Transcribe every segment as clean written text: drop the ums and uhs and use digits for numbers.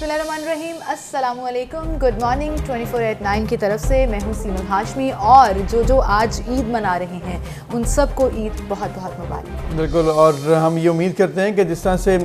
बिस्मिल्लाहिर्रहमानिर्रहीम, अस्सलामुअलैकुम, good morning. 24/9 की तरफ से मैं हूँ सीमा हाशमी और जो आज ईद मना रहे हैं उन सबको ईद बहुत बहुत मुबारक। बिल्कुल, और हम ये उम्मीद करते हैं कि जिस तरह से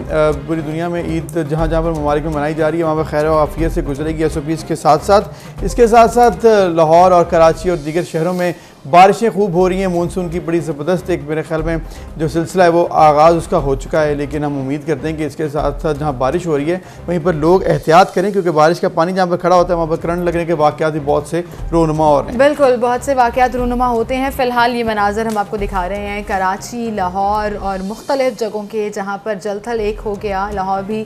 पूरी दुनिया में ईद जहाँ जहाँ पर ममालिक में मनाई जा रही है वहाँ पर खैर आफियत से गुजरेगी। SOPs के साथ साथ इसके साथ साथ लाहौर और कराची और दीगर शहरों में बारिशें खूब हो रही हैं। मानसून की बड़ी ज़बरदस्त एक मेरे ख्याल में जो सिलसिला है वो आगाज़ उसका हो चुका है, लेकिन हम उम्मीद करते हैं कि इसके साथ साथ जहाँ बारिश हो रही है वहीं पर लोग एहतियात करें, क्योंकि बारिश का पानी जहाँ पर खड़ा होता है वहाँ पर करंट लगने के वाक़यात भी बहुत से रूनुमा हो रहे हैं। बिल्कुल, बहुत से वाक़यात रूनुमा होते हैं। फ़िलहाल ये मनाज़र हम आपको दिखा रहे हैं कराची, लाहौर और मुख्तलिफ़ जगहों के, जहाँ पर जलथल एक हो गया। लाहौर भी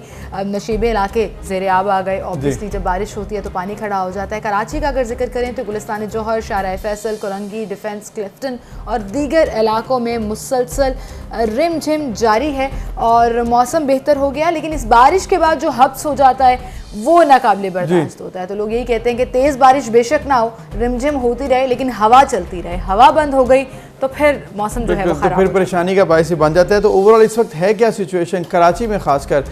नशीबे इलाके ज़ेर आब आ गए। ऑब्वियसली जब बारिश होती है तो पानी खड़ा हो जाता है। कराची का अगर जिक्र करें तो गुलिस्तान जौहर, शाहराह फैसल, कोरंगी, डिफेंस, क्लिफ्टन और दीगर इलाकों में मुसलसल रिमझिम जारी है और मौसम बेहतर हो गया। लेकिन इस बारिश के बाद जो हब्स हो जाता है वो नाकाबिले बर्दाश्त होता है। तो लोग यही कहते हैं कि तेज़ बारिश बेशक ना हो, रिमझिम होती रहे लेकिन हवा चलती रहे। हवा बंद हो गई तो फिर मौसम जो है वो खराब, तो फिर परेशानी का बायस बन जाता है। तो ओवरऑल इस वक्त है क्या सिचुएशन कराची में, खासकर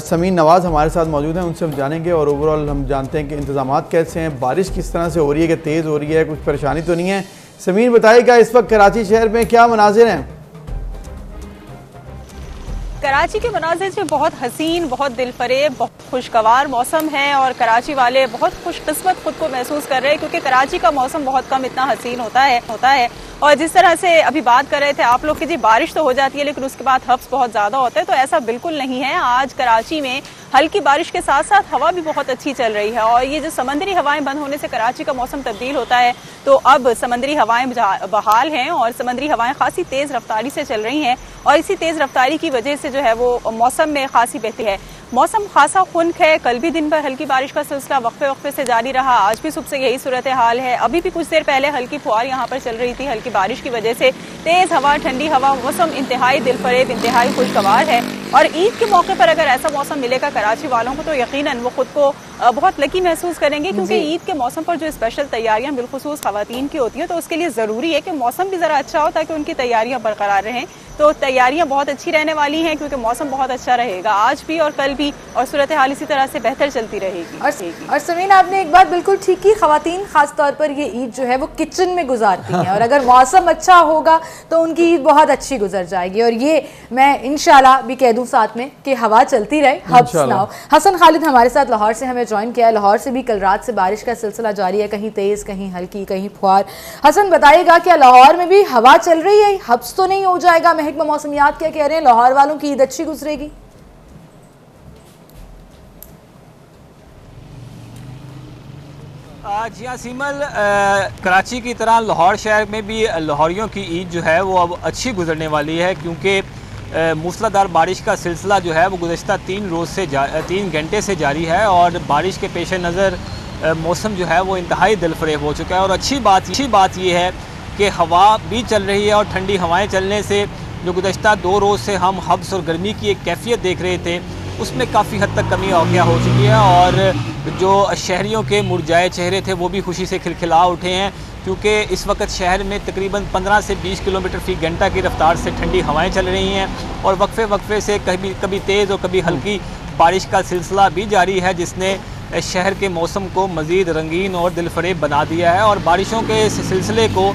समीन नवाज़ हमारे साथ मौजूद हैं, उनसे हम जानेंगे और ओवरऑल हम जानते हैं कि इंतजामात कैसे हैं, बारिश किस तरह से हो रही है, कि तेज़ हो रही है, कुछ परेशानी तो नहीं है। समीन बताइएगा इस वक्त कराची शहर में क्या मनाजिर हैं? कराची के मनाजिर से बहुत हसीन, बहुत दिलफरेब, बहुत खुशगवार मौसम है और कराची वाले बहुत खुशकिस्मत खुद को महसूस कर रहे हैं, क्योंकि कराची का मौसम बहुत कम इतना हसीन होता है। और जिस तरह से अभी बात कर रहे थे आप लोग कि जी बारिश तो हो जाती है लेकिन उसके बाद हब्स बहुत ज़्यादा होते हैं, तो ऐसा बिल्कुल नहीं है। आज कराची में हल्की बारिश के साथ साथ हवा भी बहुत अच्छी चल रही है और ये जो समंदरी हवाएं बंद होने से कराची का मौसम तब्दील होता है, तो अब समंदरी हवाएं बहाल हैं और समंदरी हवाएं खासी तेज़ रफ्तारी से चल रही हैं और इसी तेज़ रफ्तारी की वजह से जो है वो मौसम में खासी बेहतरी है। मौसम खासा खुनक है। कल भी दिन भर हल्की बारिश का सिलसिला वक्फे से जारी रहा। आज भी सुबह से यही सूरत हाल है। अभी भी कुछ देर पहले हल्की फुहार यहाँ पर चल रही थी। हल्की बारिश की वजह से तेज हवा, ठंडी हवा, मौसम इंतहाई दिलफरेब, इंतहाई खुशगवार है। और ईद के मौके पर अगर ऐसा मौसम मिलेगा कराची वालों को तो यकीनन वो खुद को बहुत लकी महसूस करेंगे, क्योंकि ईद के मौसम पर जो स्पेशल तैयारियां बिलखुसूस खवातीन की होती हैं तो उसके लिए ज़रूरी है कि मौसम भी ज़रा अच्छा हो ताकि उनकी तैयारियां बरकरार रहें। तो तैयारियां बहुत अच्छी रहने वाली हैं क्योंकि मौसम बहुत अच्छा रहेगा आज भी और कल भी, और सूरत हाल इसी तरह से बेहतर चलती रहेगी। और समीन, आपने एक बात बिल्कुल ठीक की, खवातीन खास तौर पर ये ईद जो है वो किचन में गुजारती हैं और अगर मौसम अच्छा होगा तो उनकी ईद बहुत अच्छी गुजर जाएगी। और ये मैं इंशाल्लाह भी कह दूं साथ में कि हवा चलती रहे, हब्स ना हो। हसन खालिद हमारे साथ लाहौर से हमें ज्वाइन किया है। लाहौर से भी कल रात से बारिश का सिलसिला जारी है, कहीं तेज़, कहीं हल्की, कहीं फुहार। हसन बताइएगा, क्या लाहौर में भी हवा चल रही है? हब्स तो नहीं हो जाएगा? महकमा मौसमियात क्या कह रहे हैं, लाहौर वालों की ईद अच्छी गुजरेगी? जी हाँ सीमल, कराची की तरह लाहौर शहर में भी लाहौरियों की ईद जो है वो अब अच्छी गुजरने वाली है, क्योंकि मूसलाधार बारिश का सिलसिला जो है वो गुज़श्ता 3 घंटे से जारी है और बारिश के पेश नज़र मौसम जो है वो इंतहाई दिलफरेब हो चुका है। और अच्छी बात ये है कि हवा भी चल रही है और ठंडी हवाएं चलने से जो गुज़श्ता 2 रोज़ से हम हब्स और गर्मी की एक कैफियत देख रहे थे उसमें काफ़ी हद तक कमी हो चुकी है और जो शहरियों के मुरझाए चेहरे थे वो भी खुशी से खिलखिला उठे हैं, क्योंकि इस वक्त शहर में तकरीबन 15 से 20 किलोमीटर फ़ी घंटा की रफ्तार से ठंडी हवाएं चल रही हैं और वक्फे से कभी तेज़ और कभी हल्की बारिश का सिलसिला भी जारी है, जिसने शहर के मौसम को मज़ीद रंगीन और दिलफरेब बना दिया है। और बारिशों के इस सिलसिले को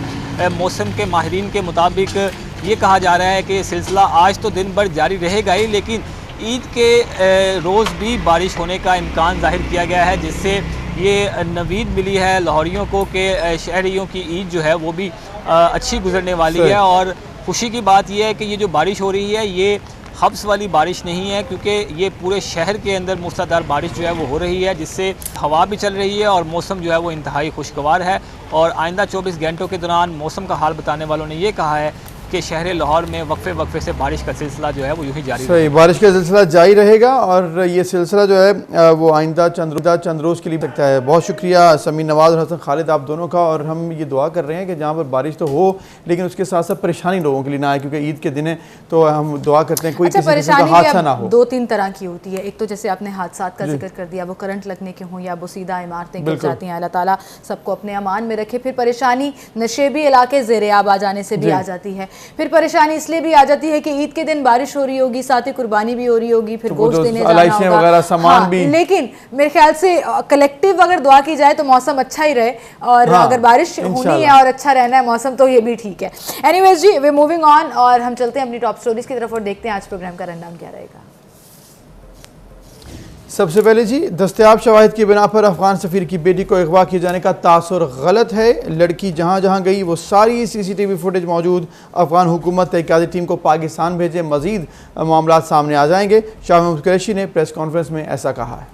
मौसम के माहिरीन के मुताबिक ये कहा जा रहा है कि ये सिलसिला आज तो दिन भर जारी रहेगा ही, लेकिन ईद के रोज़ भी बारिश होने का इम्कान ज़ाहिर किया गया है, जिससे ये नवीद मिली है लाहौरियों को कि शहरियों की ईद जो है वो भी अच्छी गुजरने वाली है। और खुशी की बात यह है कि ये जो बारिश हो रही है ये हब्स वाली बारिश नहीं है, क्योंकि ये पूरे शहर के अंदर मूसलाधार बारिश जो है वो हो रही है, जिससे हवा भी चल रही है और मौसम जो है वो इंतहाई खुशगवार है। और आइंदा 24 घंटों के दौरान मौसम का हाल बताने वालों ने ये कहा है कि शहर लाहौर में वक्फे से बारिश का सिलसिला जो है वो यूं ही जारी रहेगा। बारिश का सिलसिला जारी रहेगा और ये सिलसिला जो है वो आइंदा चंद रोज़ के लिए सकता है। बहुत शुक्रिया समीन नवाज़ और हसन खालिद आप दोनों का। और हम ये दुआ कर रहे हैं कि जहाँ पर बारिश तो हो लेकिन उसके साथ साथ परेशानी लोगों के लिए ना आए, क्योंकि ईद के दिन है तो हम दुआ करते हैं कोई किसी किस्म का हादसा ना हो। 2-3 तरह की होती है। एक तो जैसे आपने हादसात का जिक्र कर दिया, वो करंट लगने के हों या बोसीदा इमारतें गिर जाती हैं, अल्लाह ताला सबको अपने अमान में रखे। फिर परेशानी नशेबी इलाके ज़ेर आब आ जाने से भी आ जाती है। फिर परेशानी इसलिए भी आ जाती है कि ईद के दिन बारिश हो रही होगी, साथ ही कुर्बानी भी हो रही होगी, फिर गोश्त देने जाना होगा वगैरह सामान भी। लेकिन मेरे ख्याल से कलेक्टिव अगर दुआ की जाए तो मौसम अच्छा ही रहे, और अगर बारिश होनी है और अच्छा रहना है मौसम तो ये भी ठीक है। एनीवेज जी, वे मूविंग ऑन और हम चलते हैं अपनी टॉप स्टोरीज की तरफ और देखते हैं आज प्रोग्राम का रनडाउन क्या रहेगा। सबसे पहले जी, दस्तयाब शवाहिद की बिना पर अफगान सफ़ीर की बेटी को अगवा किए जाने का तासुर गलत है। लड़की जहाँ जहाँ गई वो सारी CCTV फुटेज मौजूद। अफगान हुकूमत तहकीकाती टीम को पाकिस्तान भेजे, मज़ीद मामला सामने आ जाएंगे। शाह महमूद कुरैशी ने प्रेस कॉन्फ्रेंस में ऐसा कहा है।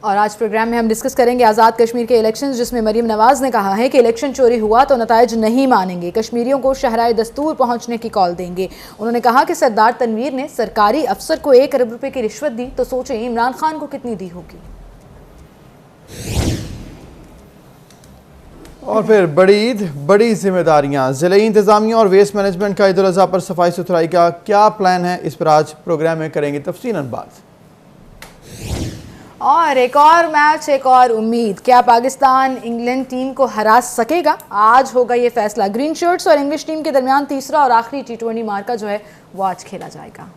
और आज प्रोग्राम में हम डिस्कस करेंगे आज़ाद कश्मीर के इलेक्शंस, जिसमें मरीम नवाज ने कहा है कि इलेक्शन चोरी हुआ तो नताइज नहीं मानेंगे, कश्मीरियों को शहराए दस्तूर पहुंचने की कॉल देंगे। उन्होंने कहा कि सरदार तनवीर ने सरकारी अफसर को 1 अरब रुपए की रिश्वत दी तो सोचें इमरान खान को कितनी दी होगी। और फिर बड़ी ईद, बड़ी जिम्मेदारियां, ज़िले इंतजामिया और वेस्ट मैनेजमेंट का ईद उल अज़हा पर सफाई सुथराई का क्या प्लान है, इस पर आज प्रोग्राम में करेंगे तफसीलन बात। और एक और मैच, एक और उम्मीद, क्या पाकिस्तान इंग्लैंड टीम को हरा सकेगा? आज होगा ये फैसला। ग्रीन शर्ट्स और इंग्लिश टीम के दरमियान तीसरा और आखिरी T20 मार्का जो है वो आज खेला जाएगा।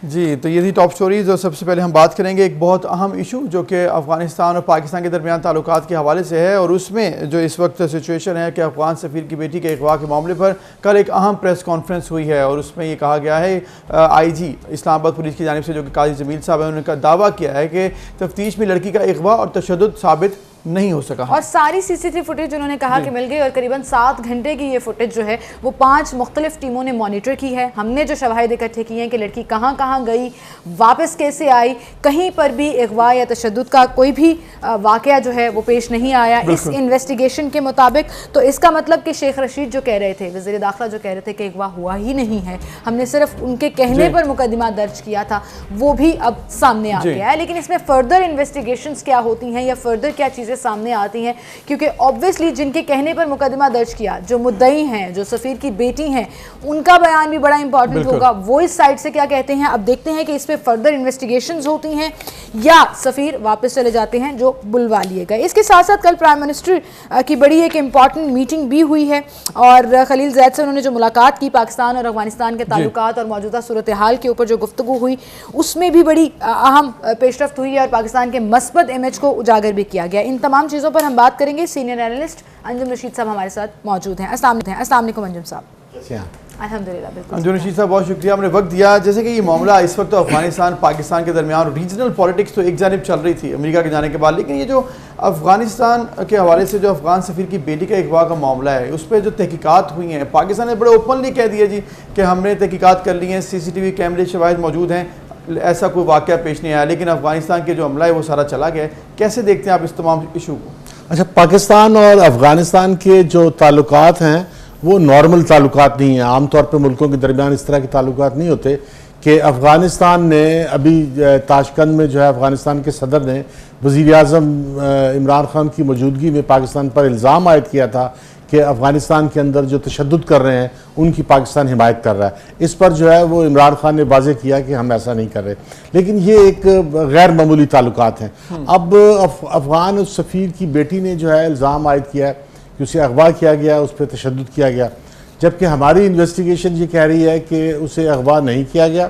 जी, तो ये थी टॉप स्टोरीज। और सबसे पहले हम बात करेंगे एक बहुत अहम इशू जो कि अफ़गानिस्तान और पाकिस्तान के दरमियान ताल्लुकात के हवाले से है, और उसमें जो इस वक्त सिचुएशन है कि अफ़गान सफ़ीर की बेटी के अगवा के मामले पर कल एक अहम प्रेस कॉन्फ्रेंस हुई है, और उसमें ये कहा गया है IG इस्लामाबाद पुलिस की जानिब से जो कि काजी जमील साहब हैं, उन्होंने दावा किया है कि तफ्तीश में लड़की का अगवा और तशद्दुद साबित नहीं हो सका। और सारी CCTV फुटेज उन्होंने कहा कि मिल गई, और करीबन 7 घंटे की ये फुटेज जो है वो 5 मुख्तलिफ टीमों ने मॉनिटर की है। हमने जो शवाहिद इकट्ठे किए हैं कि लड़की कहाँ कहाँ गई, वापस कैसे आई, कहीं पर भी अगवा या तशद्दुद का कोई भी वाक़या जो है वो पेश नहीं आया इस इन्वेस्टिगेशन के मुताबिक। तो इसका मतलब कि शेख रशीद जो कह रहे थे, वज़ीर दाखिला जो कह रहे थे कि अगवा हुआ ही नहीं है, हमने सिर्फ उनके कहने पर मुकदमा दर्ज किया था, वो भी अब सामने आ गया है। लेकिन इसमें फर्दर इन्वेस्टिगेशंस क्या होती हैं या फर्दर क्या चीज़ें सामने आती हैं, क्योंकि ऑब्वियसली जिनके कहने पर मुकदमा दर्ज किया, जो मुद्दई हैं, जो सफ़ीर की बेटी हैं, उनका बयान भी बड़ा इंपॉर्टेंट होगा। वो इस साइड से क्या कहते हैं, अब देखते हैं कि इस पे फर्दर इन्वेस्टिगेशंस होती हैं या सफ़ीर वापस चले जाते हैं जो बुलवा लिए गए। इसके साथ साथ कल प्राइम मिनिस्टर की बड़ी एक इंपॉर्टेंट मीटिंग भी हुई है, और खलील जैद से उन्होंने जो मुलाकात की, पाकिस्तान और अफगानिस्तान के ताल्लुकात और मौजूदा सूरत हाल के ऊपर जो गुफ्तगू हुई, उसमें भी बड़ी अहम पेशरफ्त हुई है और पाकिस्तान के मस्बत इमेज को उजागर भी किया गया। इन तमाम चीज़ों पर हम बात करेंगे। सीनियर एनालिस्ट अंजुम रशीद साहब हमारे साथ मौजूद हैं। अस्सलाम वालेकुम अंजुम साहब। अल्हम्दुलिल्लाह, बिल्कुल। अंजुम रशीद साहब, बहुत शुक्रिया, आपने वक्त दिया। जैसे कि ये मामला इस वक्त तो अफगानिस्तान पाकिस्तान के दरमियान रीजनल पॉलिटिक्स तो एक जानिब चल रही थी अमेरिका के जाने के बाद, लेकिन ये जो अफगानिस्तान के हवाले से जो अफगान सफ़ीर की बेटी का अगवा का मामला है, उस पर जो तहकीकात हुई हैं, पाकिस्तान ने बड़े ओपनली कह दिया जी कि हमने तहकीकात कर ली हैं, CCTV कैमरे शवाहिद मौजूद हैं, ऐसा कोई वाक़या पेश नहीं आया, लेकिन अफगानिस्तान के जो अमला है वो सारा चला गया। कैसे देखते हैं आप इस तमाम इशू को? अच्छा, पाकिस्तान और अफ़गानिस्तान के जो ताल्लुकात हैं वो नॉर्मल ताल्लुकात नहीं हैं। आमतौर पर मुल्कों के दरमियान इस तरह के ताल्लुकात नहीं होते कि अफ़गानिस्तान ने अभी ताशकंद में जो है अफ़गानिस्तान के सदर ने वज़ीर आज़म इमरान खान की मौजूदगी में पाकिस्तान पर इल्ज़ाम आयद किया था कि अफ़गानिस्तान के अंदर जो तशद्दुद कर रहे हैं उनकी पाकिस्तान हिमायत कर रहा है। इस पर जो है वो इमरान खान ने वाज़ेह किया कि हम ऐसा नहीं कर रहे, लेकिन ये एक गैर मामूली ताल्लुकात हैं। अब अफ़गान सफ़ीर की बेटी ने जो है इल्ज़ाम आयद किया है कि उसे अगवा किया गया, उस पर तशद्दुद किया गया, जबकि हमारी इन्वेस्टिगेशन ये कह रही है कि उसे अगवा नहीं किया गया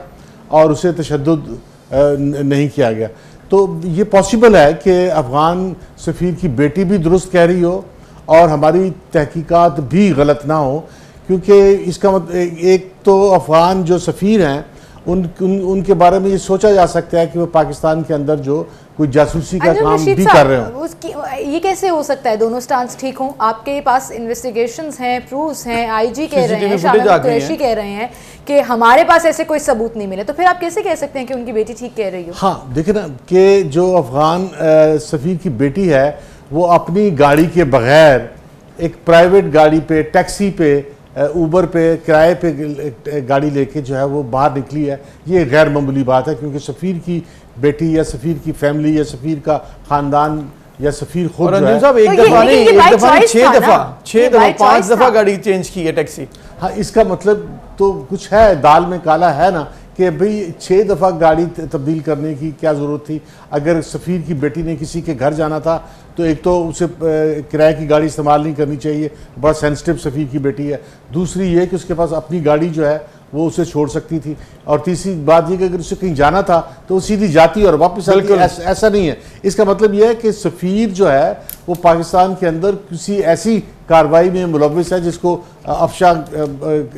और उसे तशद्दुद नहीं किया गया। तो ये पॉसिबल है कि अफ़गान सफ़ीर की बेटी भी दुरुस्त कह रही हो और हमारी तहकीकात भी गलत ना हो, क्योंकि इसका मतलब एक तो अफ़गान जो सफ़ीर हैं उनके बारे में ये सोचा जा सकता है कि वो पाकिस्तान के अंदर जो कोई जासूसी का काम भी कर रहे हो। उसकी ये कैसे हो सकता है? दोनों स्टांस ठीक हों, आपके पास इन्वेस्टिगेशंस हैं, प्रूफ्स हैं, IG कह रहे हैं, शाह महमूद कुरैशी कह रहे हैं कि हमारे पास ऐसे कोई सबूत नहीं मिले, तो फिर आप कैसे कह सकते हैं कि उनकी बेटी ठीक कह रही हो? हाँ, देखिए ना कि जो अफ़गान सफ़ीर की बेटी है वो अपनी गाड़ी के बगैर एक प्राइवेट गाड़ी पे, टैक्सी पे, ऊबर पे, किराए पे गाड़ी लेके जो है वो बाहर निकली है। ये गैर मामूली बात है, क्योंकि सफ़ीर की बेटी या सफ़ीर की फैमिली या सफ़ीर का ख़ानदान या सफ़ीर खुद जो है, एक दफ़ा नहीं, एक दफ़ा नहीं, 6 दफ़ा 5 दफ़ा गाड़ी चेंज की है टैक्सी। हाँ, इसका मतलब तो कुछ है, दाल में काला है ना, कि भाई 6 दफ़ा गाड़ी तब्दील करने की क्या ज़रूरत थी। अगर सफ़ीर की बेटी ने किसी के घर जाना था तो एक तो उसे किराए की गाड़ी इस्तेमाल नहीं करनी चाहिए, बड़ा सेंसिटिव सफ़ीर की बेटी है। दूसरी ये कि उसके पास अपनी गाड़ी जो है वो उसे छोड़ सकती थी। और तीसरी बात ये कि अगर उसे कहीं जाना था तो वो सीधी जाती और वापस आती। ऐसा नहीं है। इसका मतलब यह है कि सफ़ीर जो है वो पाकिस्तान के अंदर किसी ऐसी कार्रवाई में मुलविस है जिसको अफशा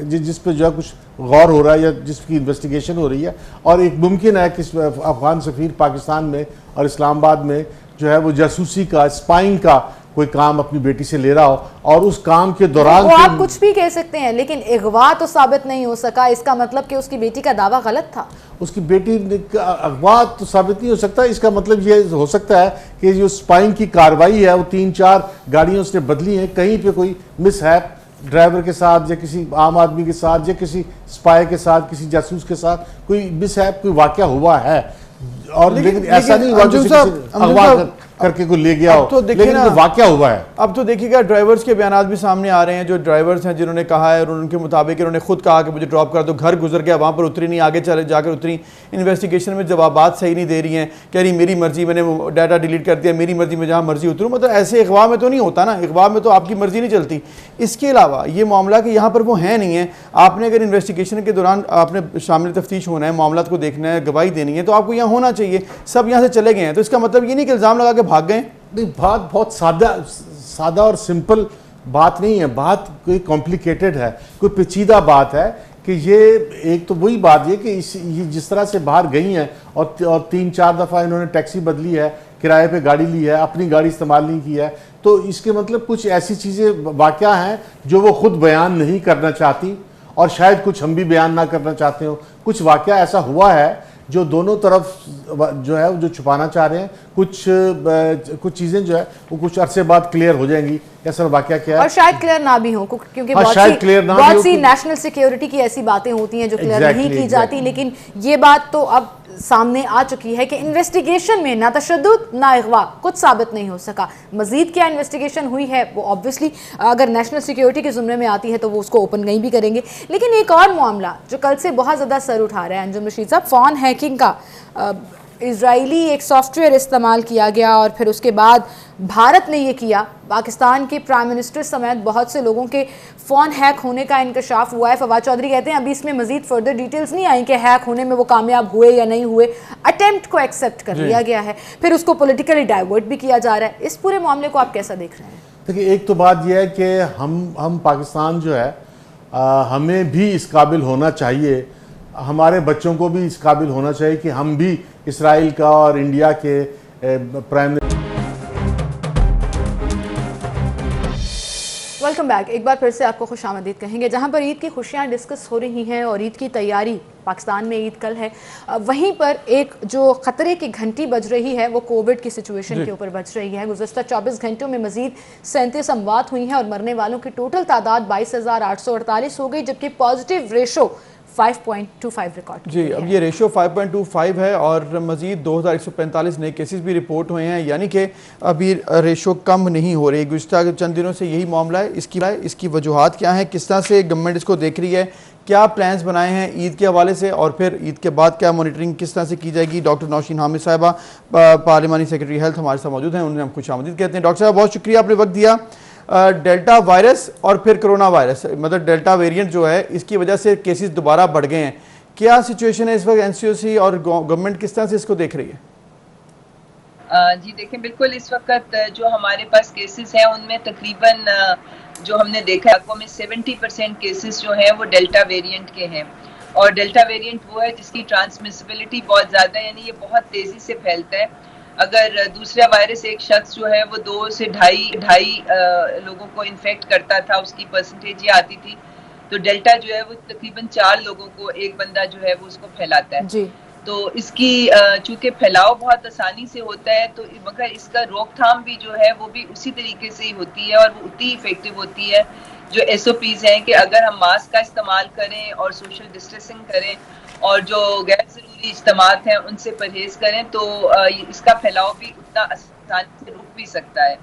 जिस पर जो है कुछ गौर हो रहा है या जिसकी इन्वेस्टिगेशन हो रही है। और एक मुमकिन है कि अफगान सफ़ीर पाकिस्तान में और इस्लामाबाद में जो है वो जासूसी का, स्पाइंग का कोई काम अपनी बेटी से ले रहा हो और उस काम के दौरान वो आप कुछ भी कह सकते हैं, लेकिन अगवा तो साबित नहीं हो सका। इसका मतलब कि उसकी बेटी का दावा गलत था। उसकी बेटी अगवा तो साबित नहीं हो सकता। इसका मतलब ये हो सकता है कि जो स्पाइंग की कार्रवाई है वो 3-4 गाड़ियां उसने बदली हैं, कहीं पे कोई मिसहैप ड्राइवर के साथ या किसी आम आदमी के साथ या किसी स्पाई के साथ, किसी जासूस के साथ कोई मिसहैप कोई वाकया हुआ है। और लेकिन ऐसा नहीं हुआ अगवा करके कोई ले गया हो, तो लेकिन तो वाकया हुआ है। अब तो देखिएगा ड्राइवर्स के बयान भी सामने आ रहे हैं। जो ड्राइवर्स हैं जिन्होंने कहा है और उनके मुताबिक उन्होंने खुद कहा कि मुझे ड्रॉप कर दो, घर गुजर गया, वहाँ पर उतरी नहीं, आगे चले जाकर उतरी। इन्वेस्टिगेशन में जवाबात सही नहीं दे रही हैं, कह रही मेरी मर्जी, मैंने डाटा डिलीट कर दिया, मेरी मर्जी, मैं जहाँ मर्जी उतरूँ। मतलब ऐसे अगवा में तो नहीं होता ना, अगवा में तो आपकी मर्जी नहीं चलती। इसके अलावा ये मामला कि यहाँ पर वो है नहीं है, आपने अगर इन्वेस्टिगेशन के दौरान आपने शामिल तफ्तीश होना है, मामला को देखना है, गवाही देनी है, तो आपको यहाँ होना चाहिए। सब यहाँ से चले गए हैं तो इसका मतलब ये नहीं कि इल्ज़ाम लगा के भाग गए। नहीं, बात बहुत सादा और सिंपल बात नहीं है। बात कोई कॉम्प्लिकेटेड है, कोई पेचीदा बात है कि ये एक तो वही बात ये कि ये जिस तरह से बाहर गई हैं और 3-4 दफ़ा इन्होंने टैक्सी बदली है, किराए पे गाड़ी ली है, अपनी गाड़ी इस्तेमाल नहीं की है, तो इसके मतलब कुछ ऐसी चीज़ें वाक़या हैं जो वो खुद बयान नहीं करना चाहती और शायद कुछ हम भी बयान ना करना चाहते हो। कुछ वाक़या ऐसा हुआ है जो दोनों तरफ जो है जो छुपाना चाह रहे हैं। कुछ चीज़ें जो है वो कुछ अरसे बाद क्लियर हो जाएंगी कि असल वाकया क्या है, और शायद क्लियर ना भी हो, क्योंकि बहुत सी नेशनल सिक्योरिटी की ऐसी बातें होती हैं जो क्लियर नहीं की जाती। लेकिन ये बात तो अब सामने आ चुकी है कि इन्वेस्टिगेशन में ना तशद्दुद ना अगवा कुछ साबित नहीं हो सका। मजीद क्या इन्वेस्टिगेशन हुई है वो ऑब्वियसली अगर नेशनल सिक्योरिटी के ज़ुम्रे में आती है तो वो उसको ओपन नहीं भी करेंगे। लेकिन एक और मामला जो कल से बहुत ज़्यादा सर उठा रहा है अंजुम रशीद साहब, फ़ोन हैकिंग का। इजरायली एक सॉफ्टवेयर इस्तेमाल किया गया और फिर उसके बाद भारत ने ये किया। पाकिस्तान के प्राइम मिनिस्टर समेत बहुत से लोगों के फ़ोन हैक होने का इंकशाफ हुआ है। फवाद चौधरी कहते हैं अभी इसमें मजीद फर्दर डिटेल्स नहीं आई कि हैक होने में वो कामयाब हुए या नहीं हुए। अटेम्प्ट को एक्सेप्ट कर लिया गया है, फिर उसको पॉलिटिकली डाइवर्ट भी किया जा रहा है। इस पूरे मामले को आप कैसा देख रहे हैं? देखिए, एक तो बात यह है कि हम पाकिस्तान जो है हमें भी इस काबिल होना चाहिए, हमारे बच्चों को भी इस काबिल होना चाहिए कि हम भी इसराइल का और इंडिया के प्राइम। Welcome back. एक बार फिर से आपको खुशामदीद कहेंगे। जहां पर ईद की खुशियां डिस्कस हो रही हैं और ईद की तैयारी, पाकिस्तान में ईद कल है, वहीं पर एक जो ख़तरे की घंटी बज रही है वो कोविड की सिचुएशन के ऊपर बज रही है। गुज़श्ता 24 घंटों में मजीद 37 अमवात हुई हैं और मरने वालों की टोटल तादाद 22,848 हो गई, जबकि पॉजिटिव रेशो 5.25 रिकॉर्ड। जी, अब ये रेशो 5.25 है और मजीद 2145 नए केसेस भी रिपोर्ट हुए हैं, यानी कि अभी रेशो कम नहीं हो रही। गुज़श्ता चंद दिनों से यही मामला है। इसकी वजूहात क्या हैं, किस तरह से गवर्नमेंट इसको देख रही है, क्या प्लान्स बनाए हैं ईद के हवाले से, और फिर ईद के बाद क्या मॉनिटरिंग किस तरह से की जाएगी। डॉक्टर नौशीन हामिद साहिबा पार्लिमानी सेक्रेटरी हेल्थ हमारे साथ मौजूद हैं, उन्हें हम खुशामदीद कहते हैं। डॉक्टर साहब बहुत शुक्रिया, आपने वक्त दिया। डेल्टा वायरस और फिर कोरोना वायरस, मतलब डेल्टा वेरिएंट जो है इसकी वजह से केसेस दोबारा बढ़ गए हैं। क्या सिचुएशन है इस वक्त एनसीओसी और गवर्नमेंट किस तरह से इसको देख रही है? जी देखें, बिल्कुल इस वक्त जो हमारे पास केसेस हैं उनमें तकरीबन जो हमने देखा है में 70% केसेस जो हैं वो डेल्टा वेरिएंट के हैं। और डेल्टा वेरिएंट वो है जिसकी ट्रांसमिसिबिलिटी बहुत ज़्यादा है, यानी ये बहुत तेज़ी से फैलता है। अगर दूसरा वायरस एक शख्स जो है वो 2 से ढाई लोगों को इन्फेक्ट करता था, उसकी परसेंटेज ये आती थी, तो डेल्टा जो है वो तकरीबन 4 लोगों को एक बंदा जो है वो उसको फैलाता है जी। तो इसकी चूंकि फैलाव बहुत आसानी से होता है, तो मगर इसका रोकथाम भी जो है वो भी उसी तरीके से ही होती है और वो उतनी इफेक्टिव होती है जो SOPs हैं कि अगर हम मास्क का इस्तेमाल करें और सोशल डिस्टेंसिंग करें और जो गैर ज़रूरी इज्तिमात हैं उनसे परहेज करें, तो इसका फैलाव भी उतना आसानी से रुक भी सकता है।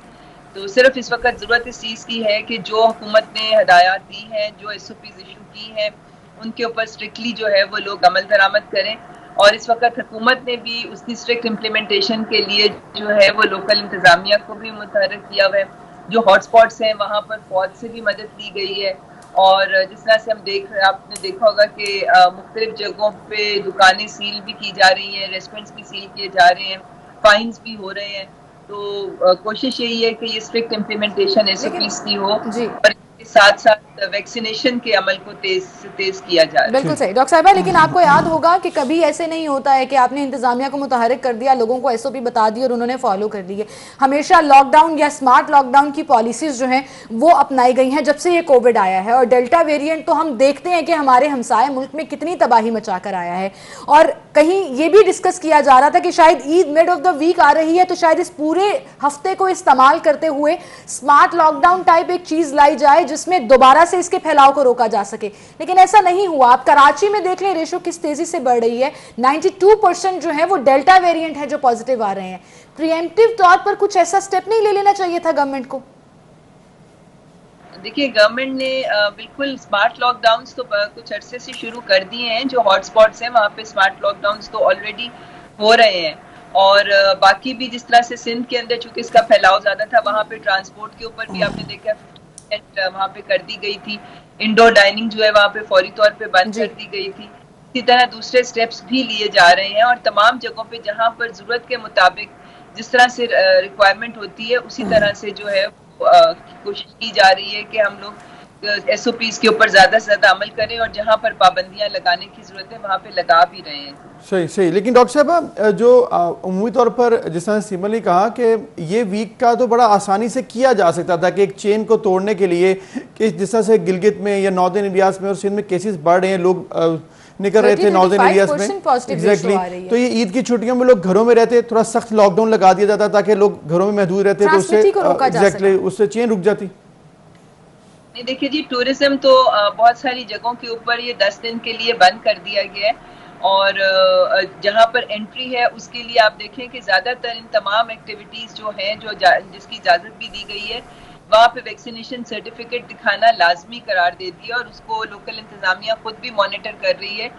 तो सिर्फ इस वक्त ज़रूरत इस चीज़ की है कि जो हुकूमत ने हदायत दी हैं, जो SOPs इशू की हैं, उनके ऊपर स्ट्रिक्टली जो है वो लोग अमल दरामद करें। और इस वक्त हुकूमत ने भी उसकी स्ट्रिक्ट इम्प्लीमेंटेशन के लिए जो है वो लोकल इंतजामिया को भी मुतहर्रिक किया हुआ है। जो हॉटस्पॉट्स हैं वहाँ पर फौज से भी मदद ली गई है। और जिस तरह से आपने देखा होगा कि मुख्तलिफ जगहों पे दुकानें सील भी की जा रही हैं, रेस्टोरेंट्स भी सील किए जा रहे हैं, फाइन्स भी हो रहे हैं। तो कोशिश यही है कि ये स्ट्रिक्ट इम्प्लीमेंटेशन SOPs की हो और इसके साथ साथ वैक्सीनेशन के अमल को तेज किया जाए। बिल्कुल सही डॉक्टर साहिबा, लेकिन आपको याद होगा कि कभी ऐसे नहीं होता है कि आपने इंतजामिया को मुतहरिक कर दिया, लोगों को SOP बता दी और उन्होंने फॉलो कर ली है। हमेशा लॉकडाउन या स्मार्ट लॉकडाउन की पॉलिसीज जो हैं वो अपनाई गई हैं जब से ये कोविड आया है। और डेल्टा वेरिएंट तो हम देखते हैं कि हमारे हमसाए मुल्क में कितनी तबाही मचा कर आया है। और कहीं ये भी डिस्कस किया जा रहा था कि शायद Eid mid of the week आ रही है, तो शायद इस पूरे हफ्ते को इस्तेमाल करते हुए स्मार्ट लॉकडाउन टाइप एक चीज लाई जाए जिसमें दोबारा से इसके फैलाव को रोका जा सके। लेकिन ऐसा नहीं हुआ। आप कराची में देख लें रेशो किस तेजी से बढ़ रही है। 92% जो है वो डेल्टा वेरिएंट है जो पॉजिटिव आ रहे हैं। प्रिएम्प्टिव तौर पर कुछ ऐसा स्टेप नहीं ले लेना चाहिए था गवर्नमेंट को? देखिए, गवर्नमेंट ने बिल्कुल स्मार्ट लॉकडाउन्स तो कुछ अरसे से शुरू कर दिए हैं। जो हॉटस्पॉट्स हैं वहाँ पे स्मार्ट लॉकडाउन्स तो ऑलरेडी हो रहे हैं। और बाकी भी जिस तरह से सिंध के अंदर चूंकि इसका फैलाव ज्यादा था, वहाँ पे ट्रांसपोर्ट के ऊपर भी आपने देखा 50% वहाँ पे कर दी गई थी। इंडोर डाइनिंग जो है वहाँ पे फौरी तौर पे बंद कर दी गई थी। इसी तरह दूसरे स्टेप्स भी लिए जा रहे हैं और तमाम जगहों पे जहाँ पर जरूरत के मुताबिक जिस तरह से रिक्वायरमेंट होती है उसी तरह से जो है कोशिश की जा रही है कि हम लोग SOPs के ऊपर ज्यादा से ज्यादा अमल करें और जहाँ पर पाबंदियां लगाने की जरूरत है वहाँ पे लगा भी रहे हैं। सही। लेकिन डॉक्टर साहब, जो उम्मीद तौर पर जिस तरह सिमल ने कहा कि ये वीक का तो बड़ा आसानी से किया जा सकता था कि एक चेन को तोड़ने के लिए, कि जिस तरह से गिलगित में या नॉर्दर्न एरियाज में और सिंध में केसेस बढ़ रहे हैं, लोग निकल रहे थे नॉर्दर्न एरियाज में। एग्जैक्टली। तो ये ईद की छुट्टियों में लोग घरों में रहते, थोड़ा सख्त लॉकडाउन लगा दिया जाता ताकि लोग घरों में महदूद रहते, तो उससे उससे चेन रुक जाती। देखिए जी, टूरिज्म तो बहुत सारी जगहों के ऊपर ये 10 दिन के लिए बंद कर दिया गया है। और जहां पर एंट्री है उसके लिए आप देखें कि ज्यादातर इन तमाम एक्टिविटीज जो हैं जिसकी इजाजत भी दी गई है वहाँ पे वैक्सीनेशन सर्टिफिकेट दिखाना लाजमी करार दे दिया और उसको लोकल इंतजामिया खुद भी मॉनिटर कर रही है।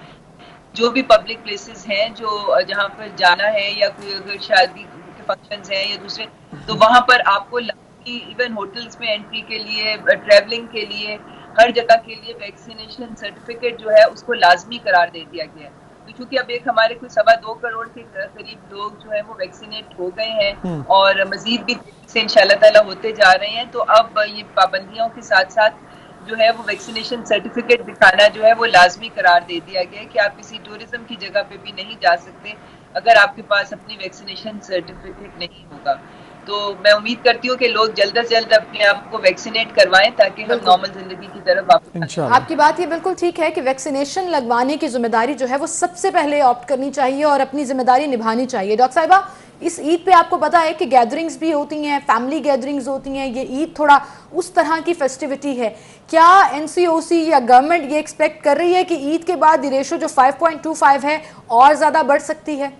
जो भी पब्लिक प्लेसेस हैं जो जहाँ पर जाना है या कोई अगर शादी के फंक्शंस हैं या दूसरे, तो वहाँ पर आपको इवन होटल्स में एंट्री के लिए, ट्रैवलिंग के लिए, हर जगह के लिए वैक्सीनेशन सर्टिफिकेट जो है उसको लाजमी करार दे दिया गया है। तो क्योंकि अब एक हमारे कोई 2.25 करोड़ के करीब लोग जो है वो वैक्सीनेट हो गए हैं और मजीद भी से इंशाल्लाह ताला होते जा रहे हैं, तो अब ये पाबंदियों के साथ साथ जो है वो वैक्सीनेशन सर्टिफिकेट दिखाना जो है वो लाजमी करार दे दिया गया है कि आप किसी टूरिज्म की जगह पे भी नहीं जा सकते अगर आपके पास अपनी वैक्सीनेशन सर्टिफिकेट नहीं होगा। तो मैं उम्मीद करती हूँ कि लोग जल्द से जल्द अपने आप को वैक्सीनेट करवाएं ताकि हम नॉर्मल जिंदगी की तरफ वापस। आपकी बात ये बिल्कुल ठीक है कि वैक्सीनेशन लगवाने की जिम्मेदारी जो है वो सबसे पहले ऑप्ट करनी चाहिए और अपनी जिम्मेदारी निभानी चाहिए। डॉक्टर साहिबा, इस ईद पे आपको पता है कि गैदरिंग्स भी होती हैं, फैमिली गैदरिंग्स होती हैं। ये ईद थोड़ा उस तरह की फेस्टिविटी है। क्या NCOC या गवर्नमेंट ये एक्सपेक्ट कर रही है कि ईद के बाद रेशो जो 5.25 है और ज्यादा बढ़ सकती है?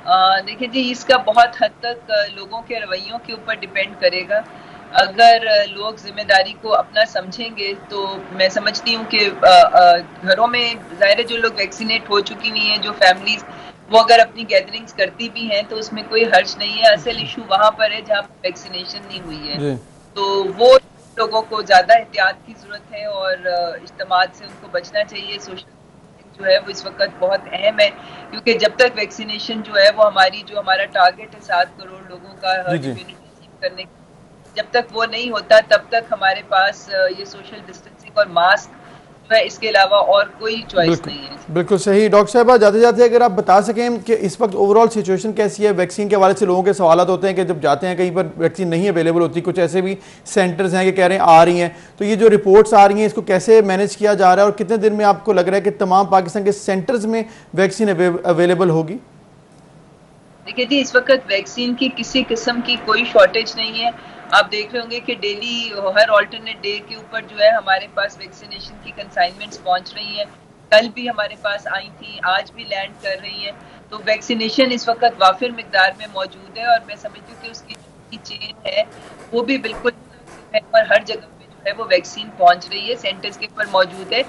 देखिए जी, इसका बहुत हद तक लोगों के रवैयों के ऊपर डिपेंड करेगा। अगर लोग जिम्मेदारी को अपना समझेंगे तो मैं समझती हूँ कि घरों में ज़ाहिर जो लोग वैक्सीनेट हो चुकी हुई हैं, जो फैमिलीज, वो अगर अपनी गैदरिंग्स करती भी हैं तो उसमें कोई हर्ज नहीं है। असल इशू वहाँ पर है जहाँ वैक्सीनेशन नहीं हुई है। तो वो लोगों को ज़्यादा एहतियात की ज़रूरत है और इज्तिमात से उनको बचना चाहिए। सोशल जो है वो इस वक्त बहुत अहम है क्योंकि जब तक वैक्सीनेशन जो है वो हमारा टारगेट है 7 करोड़ लोगों का हर्ड इम्यूनिटी अचीव करने, जब तक वो नहीं होता तब तक हमारे पास ये सोशल डिस्टेंसिंग और मास्क जो है इसके अलावा और कोई चॉइस नहीं है। बिल्कुल सही। डॉक्टर साहब, जाते जाते अगर आप बता सकें कि इस वक्त ओवरऑल सिचुएशन कैसी है वैक्सीन के हवाले से? लोगों के सवाल होते हैं कि जब जाते हैं कहीं पर वैक्सीन नहीं अवेलेबल होती, कुछ ऐसे भी सेंटर्स हैं कि कह रहे हैं आ रही हैं, तो ये जो रिपोर्ट्स आ रही हैं इसको कैसे मैनेज किया जा रहा है और कितने दिन में आपको लग रहा है कि तमाम पाकिस्तान के सेंटर्स में वैक्सीन अवेलेबल होगी? देखिए जी, इस वक्त वैक्सीन की किसी किस्म की कोई शॉर्टेज नहीं है। आप देख रहे होंगे कि डेली हर ऑल्टरनेट डे के ऊपर जो है हमारे पास वैक्सीनेशन की कंसाइनमेंट्स पहुंच रही हैं। कल भी हमारे पास आई थी, आज भी लैंड कर रही हैं। तो वैक्सीनेशन इस वक्त वाफिर मिकदार में मौजूद है और मैं समझती हूँ कि उसकी चेन है वो भी बिल्कुल है और हर जगह पे जो है वो वैक्सीन पहुंच रही है, सेंटर्स के ऊपर मौजूद है।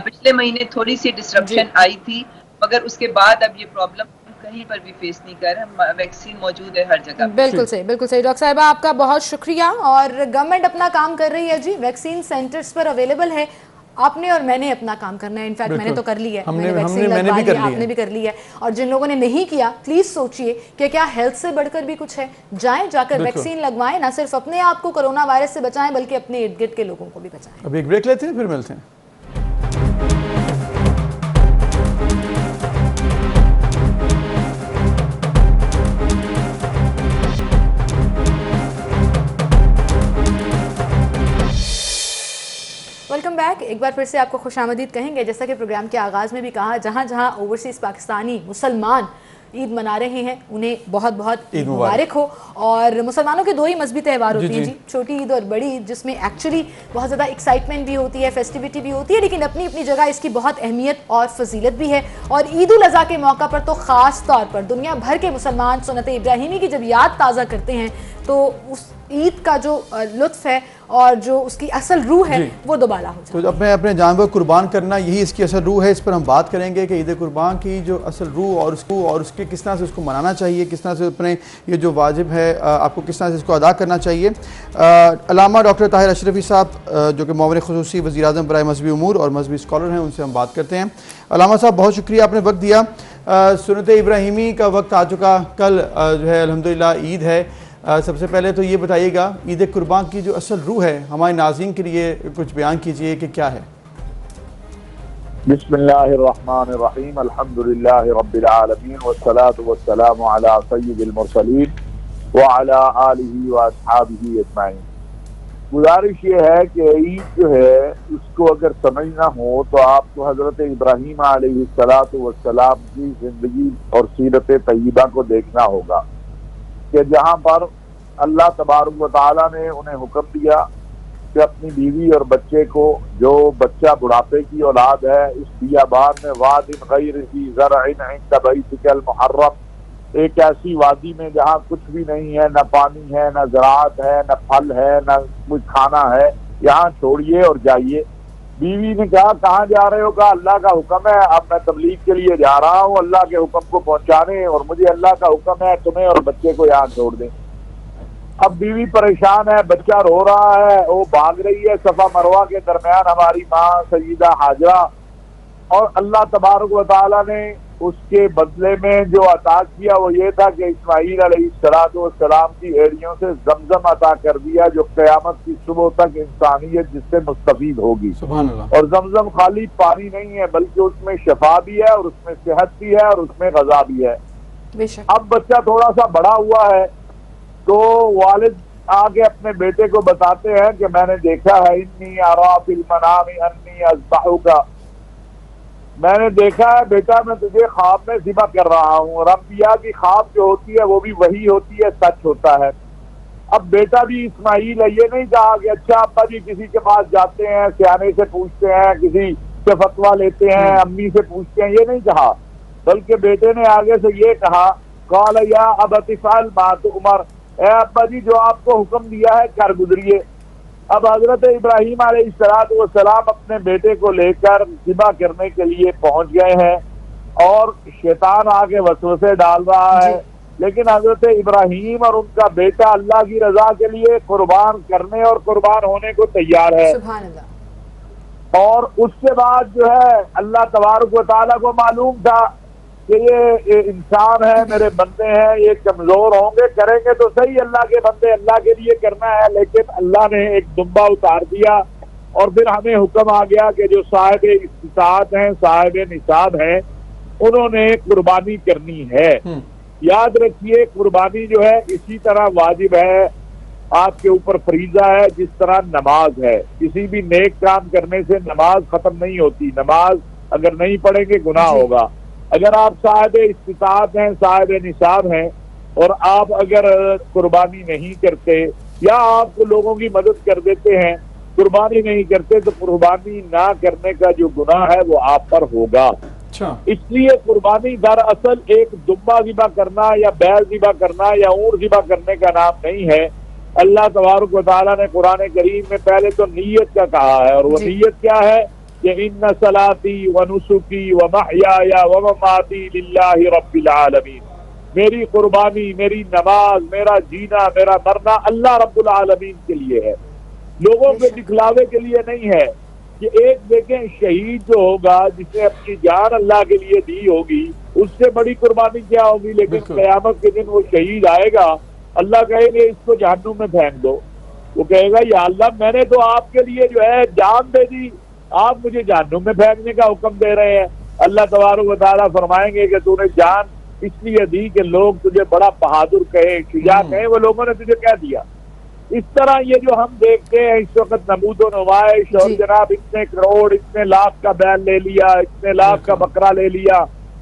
पिछले महीने थोड़ी सी डिस्ट्रप्शन आई थी, मगर उसके बाद अब ये प्रॉब्लम कहीं पर भी फेस नहीं कर रहा, वैक्सीन मौजूद है हर जगह। बिल्कुल सही, बिल्कुल सही। डॉक्टर साहिबा आपका बहुत शुक्रिया। और गवर्नमेंट अपना काम कर रही है जी, वैक्सीन सेंटर्स पर अवेलेबल है। आपने और मैंने अपना काम करना है। इनफैक्ट मैंने तो कर ली है, मैंने वैक्सीन लगवा ली है, आपने भी कर ली है। और जिन लोगों ने नहीं किया, प्लीज सोचिए कि क्या हेल्थ से बढ़कर भी कुछ है। जाएं, जाकर वैक्सीन लगवाएं, ना सिर्फ अपने आप को कोरोना वायरस से बचाएं बल्कि अपने इर्द गिर्द के लोगों को भी बचाएं। अभी एक ब्रेक लेते हैं, फिर मिलते हैं। Welcome back. एक बार फिर से आपको खुशामदीद कहेंगे। जैसा कि प्रोग्राम के आगाज़ में भी कहा, जहाँ जहाँ ओवरसीज़ पाकिस्तानी मुसलमान ईद मना रहे हैं उन्हें बहुत बहुत ईद मुबारक हो। और मुसलमानों के दो ही मजहबी त्यौहार होती हैं जी, छोटी ईद और बड़ी ईद, जिसमें एक्चुअली बहुत ज़्यादा एक्साइटमेंट भी होती है, फेस्टिविटी भी होती है, लेकिन अपनी अपनी जगह इसकी बहुत अहमियत और फजीलत भी है। और ईद उल अज़हा के मौका पर तो ख़ास तौर पर दुनिया भर के मुसलमान सुन्नत इब्राहिमी की जब याद ताज़ा करते हैं तो उस ईद का जो लुत्फ है और जो उसकी असल रूह है वो दोबारा हो जाए। तो अपने अपने जानवर कुर्बान करना, यही इसकी असल रूह है। इस पर हम बात करेंगे कि ईद कुर्बान की जो असल रूह और उसके किस तरह से उसको मनाना चाहिए, किस तरह से अपने ये जो वाजिब है आपको किस तरह से इसको अदा करना चाहिए। अल्लामा डॉक्टर ताहिर अशरफी साहब जो कि मुआविन खुसूसी वज़ीर आज़म बराए मजहबी उमूर और मजहबी स्कॉलर हैं, उनसे हम बात करते हैं। अल्लामा साहब बहुत शुक्रिया, आपने वक्त दिया। सुन्नत इब्राहिमी का वक्त आ चुका, कल जो है अल्हम्दुलिल्लाह ईद है। सबसे पहले तो ये बताइएगा, ईद कुर्बान की जो असल रूह है हमारे नाज़रीन के लिए कुछ बयान कीजिए कि क्या है। बिस्मिल्लाहिर्रहमानिर्रहीम, अल्हम्दुलिल्लाहि रब्बिल आलमीन वस्सलातु वस्सलामु अला सय्यिदिल मुरसलीन व अला आलिहि व अस्हाबिहि अजमाइन। गुजारिश ये है कि ईद जो है उसको अगर समझना हो तो आपको हजरत इब्राहीम अलैहिस्सलातु वस्सलाम की जिंदगी और सीरत तय्यबा को देखना होगा कि जहाँ पर अल्लाह तबारक व तआला ने उन्हें हुक्म दिया कि अपनी बीवी और बच्चे को, जो बच्चा बुढ़ापे की औलाद है, इस बियाबान में वादिन गैर ज़ी ज़रअन इंद बैतिकल मुहर्रम, एक ऐसी वादी में जहाँ कुछ भी नहीं है, न पानी है, न ज़राअत है, न फल है, न कुछ खाना है, यहाँ छोड़िए और जाइए। बीवी ने कहा कहाँ जा रहे हो? कहा अल्लाह का हुक्म है, अब मैं तबलीग के लिए जा रहा हूँ अल्लाह के हुक्म को पहुँचाने, और मुझे अल्लाह का हुक्म है तुम्हें और बच्चे को यहाँ छोड़ दें। अब बीवी परेशान है, बच्चा रो रहा है, वो भाग रही है सफा मरवा के दरमियान हमारी माँ सईदा हाजरा, और अल्लाह तबारक व तआला ने उसके बदले में जो अता किया वो ये था कि इस्माईल अलैहिस्सलाम की एड़ियों से जमजम अता कर दिया, जो क़यामत की सुबह तक इंसानियत जिससे मुस्तफीद होगी। सुभान अल्लाह। और जमजम खाली पानी नहीं है बल्कि उसमें शफा भी है और उसमें सेहत भी है और उसमें गज़ा भी है। अब बच्चा थोड़ा सा बड़ा हुआ है तो वालिद आगे अपने बेटे को बताते हैं कि मैंने देखा है, इन्नी अरा फिल मनामी अन्नी अज़बहुका, मैंने देखा है बेटा मैं तुझे ख्वाब में ज़िबा कर रहा हूँ। और अंबिया की ख्वाब जो होती है वो भी वही होती है, सच होता है। अब बेटा भी इस्माईल है, ये नहीं कहा कि अच्छा अब्बा जी किसी के पास जाते हैं, सियाने से पूछते हैं, किसी से फतवा लेते हैं, अम्मी से पूछते हैं, ये नहीं कहा, बल्कि बेटे ने आगे से ये कहा, क़ाल या अबति फ़अल मा तुअमर, ए अब्बा जी जो आपको हुक्म दिया है कर गुजरिए। अब हजरत इब्राहीम अलैहिस्सलाम अपने बेटे को लेकर ज़िबा करने के लिए पहुंच गए हैं और शैतान आगे वसवसे डाल रहा है, लेकिन हजरत इब्राहीम और उनका बेटा अल्लाह की रजा के लिए कुर्बान करने और कुर्बान होने को तैयार है। सुभान अल्लाह। और उसके बाद जो है अल्लाह तबारक व तआला को मालूम था कि ये इंसान है, मेरे बंदे हैं, ये कमजोर होंगे, करेंगे तो सही अल्लाह के बंदे, अल्लाह के लिए करना है, लेकिन अल्लाह ने एक दुम्बा उतार दिया और फिर हमें हुक्म आ गया कि जो साहिब इस्तिताअत हैं, साहिब निसाब हैं, उन्होंने कुर्बानी करनी है। याद रखिए कुर्बानी जो है इसी तरह वाजिब है, आपके ऊपर फरीजा है जिस तरह नमाज है। किसी भी नेक काम करने से नमाज खत्म नहीं होती, नमाज अगर नहीं पढ़ेंगे गुनाह होगा। अगर आप साहिब इस्तिताअत हैं, साहिब निसाब हैं और आप अगर कुर्बानी नहीं करते या आप लोगों की मदद कर देते हैं, कुर्बानी नहीं करते, तो कुर्बानी ना करने का जो गुनाह है वो आप पर होगा। इसलिए कुर्बानी दरअसल एक दुम्बा ज़िबा करना या बैल ज़िबा करना या ऊँट ज़िबा करने का नाम नहीं है। अल्लाह तबारक व तआला ने कुरान करीम में पहले तो नीयत का कहा है, और वो नीयत क्या है कि इन्ना सलाती व नुसुकी व महयाया व ममाती लिल्लाहि रब्बिल आलमीन, मेरी कुर्बानी, मेरी नमाज, मेरा जीना, मेरा मरना अल्लाह रब्बुल आलमीन के लिए है, लोगों के दिखलावे के लिए नहीं है। कि एक देखें शहीद जो होगा जिसने अपनी जान अल्लाह के लिए दी होगी, उससे बड़ी कुर्बानी क्या होगी। लेकिन क़यामत के दिन वो शहीद आएगा, अल्लाह कहेंगे इसको जहन्नुम में फेंक दो, वो कहेगा या अल्लाह मैंने तो आपके लिए जो है जान दे दी, आप मुझे जहन्नुम में फेंकने का हुक्म दे रहे हैं। अल्लाह तबारक व तआला फरमाएंगे कि तूने जान इसलिए दी कि लोग तुझे बड़ा बहादुर कहे, शुजा कहे, वो लोगों ने तुझे क्या दिया। इस तरह ये जो हम देखते हैं इस वक्त नमूदो नुमाइश और जनाब इतने करोड़, इतने लाख का बैन ले लिया, इतने लाख का बकरा ले लिया,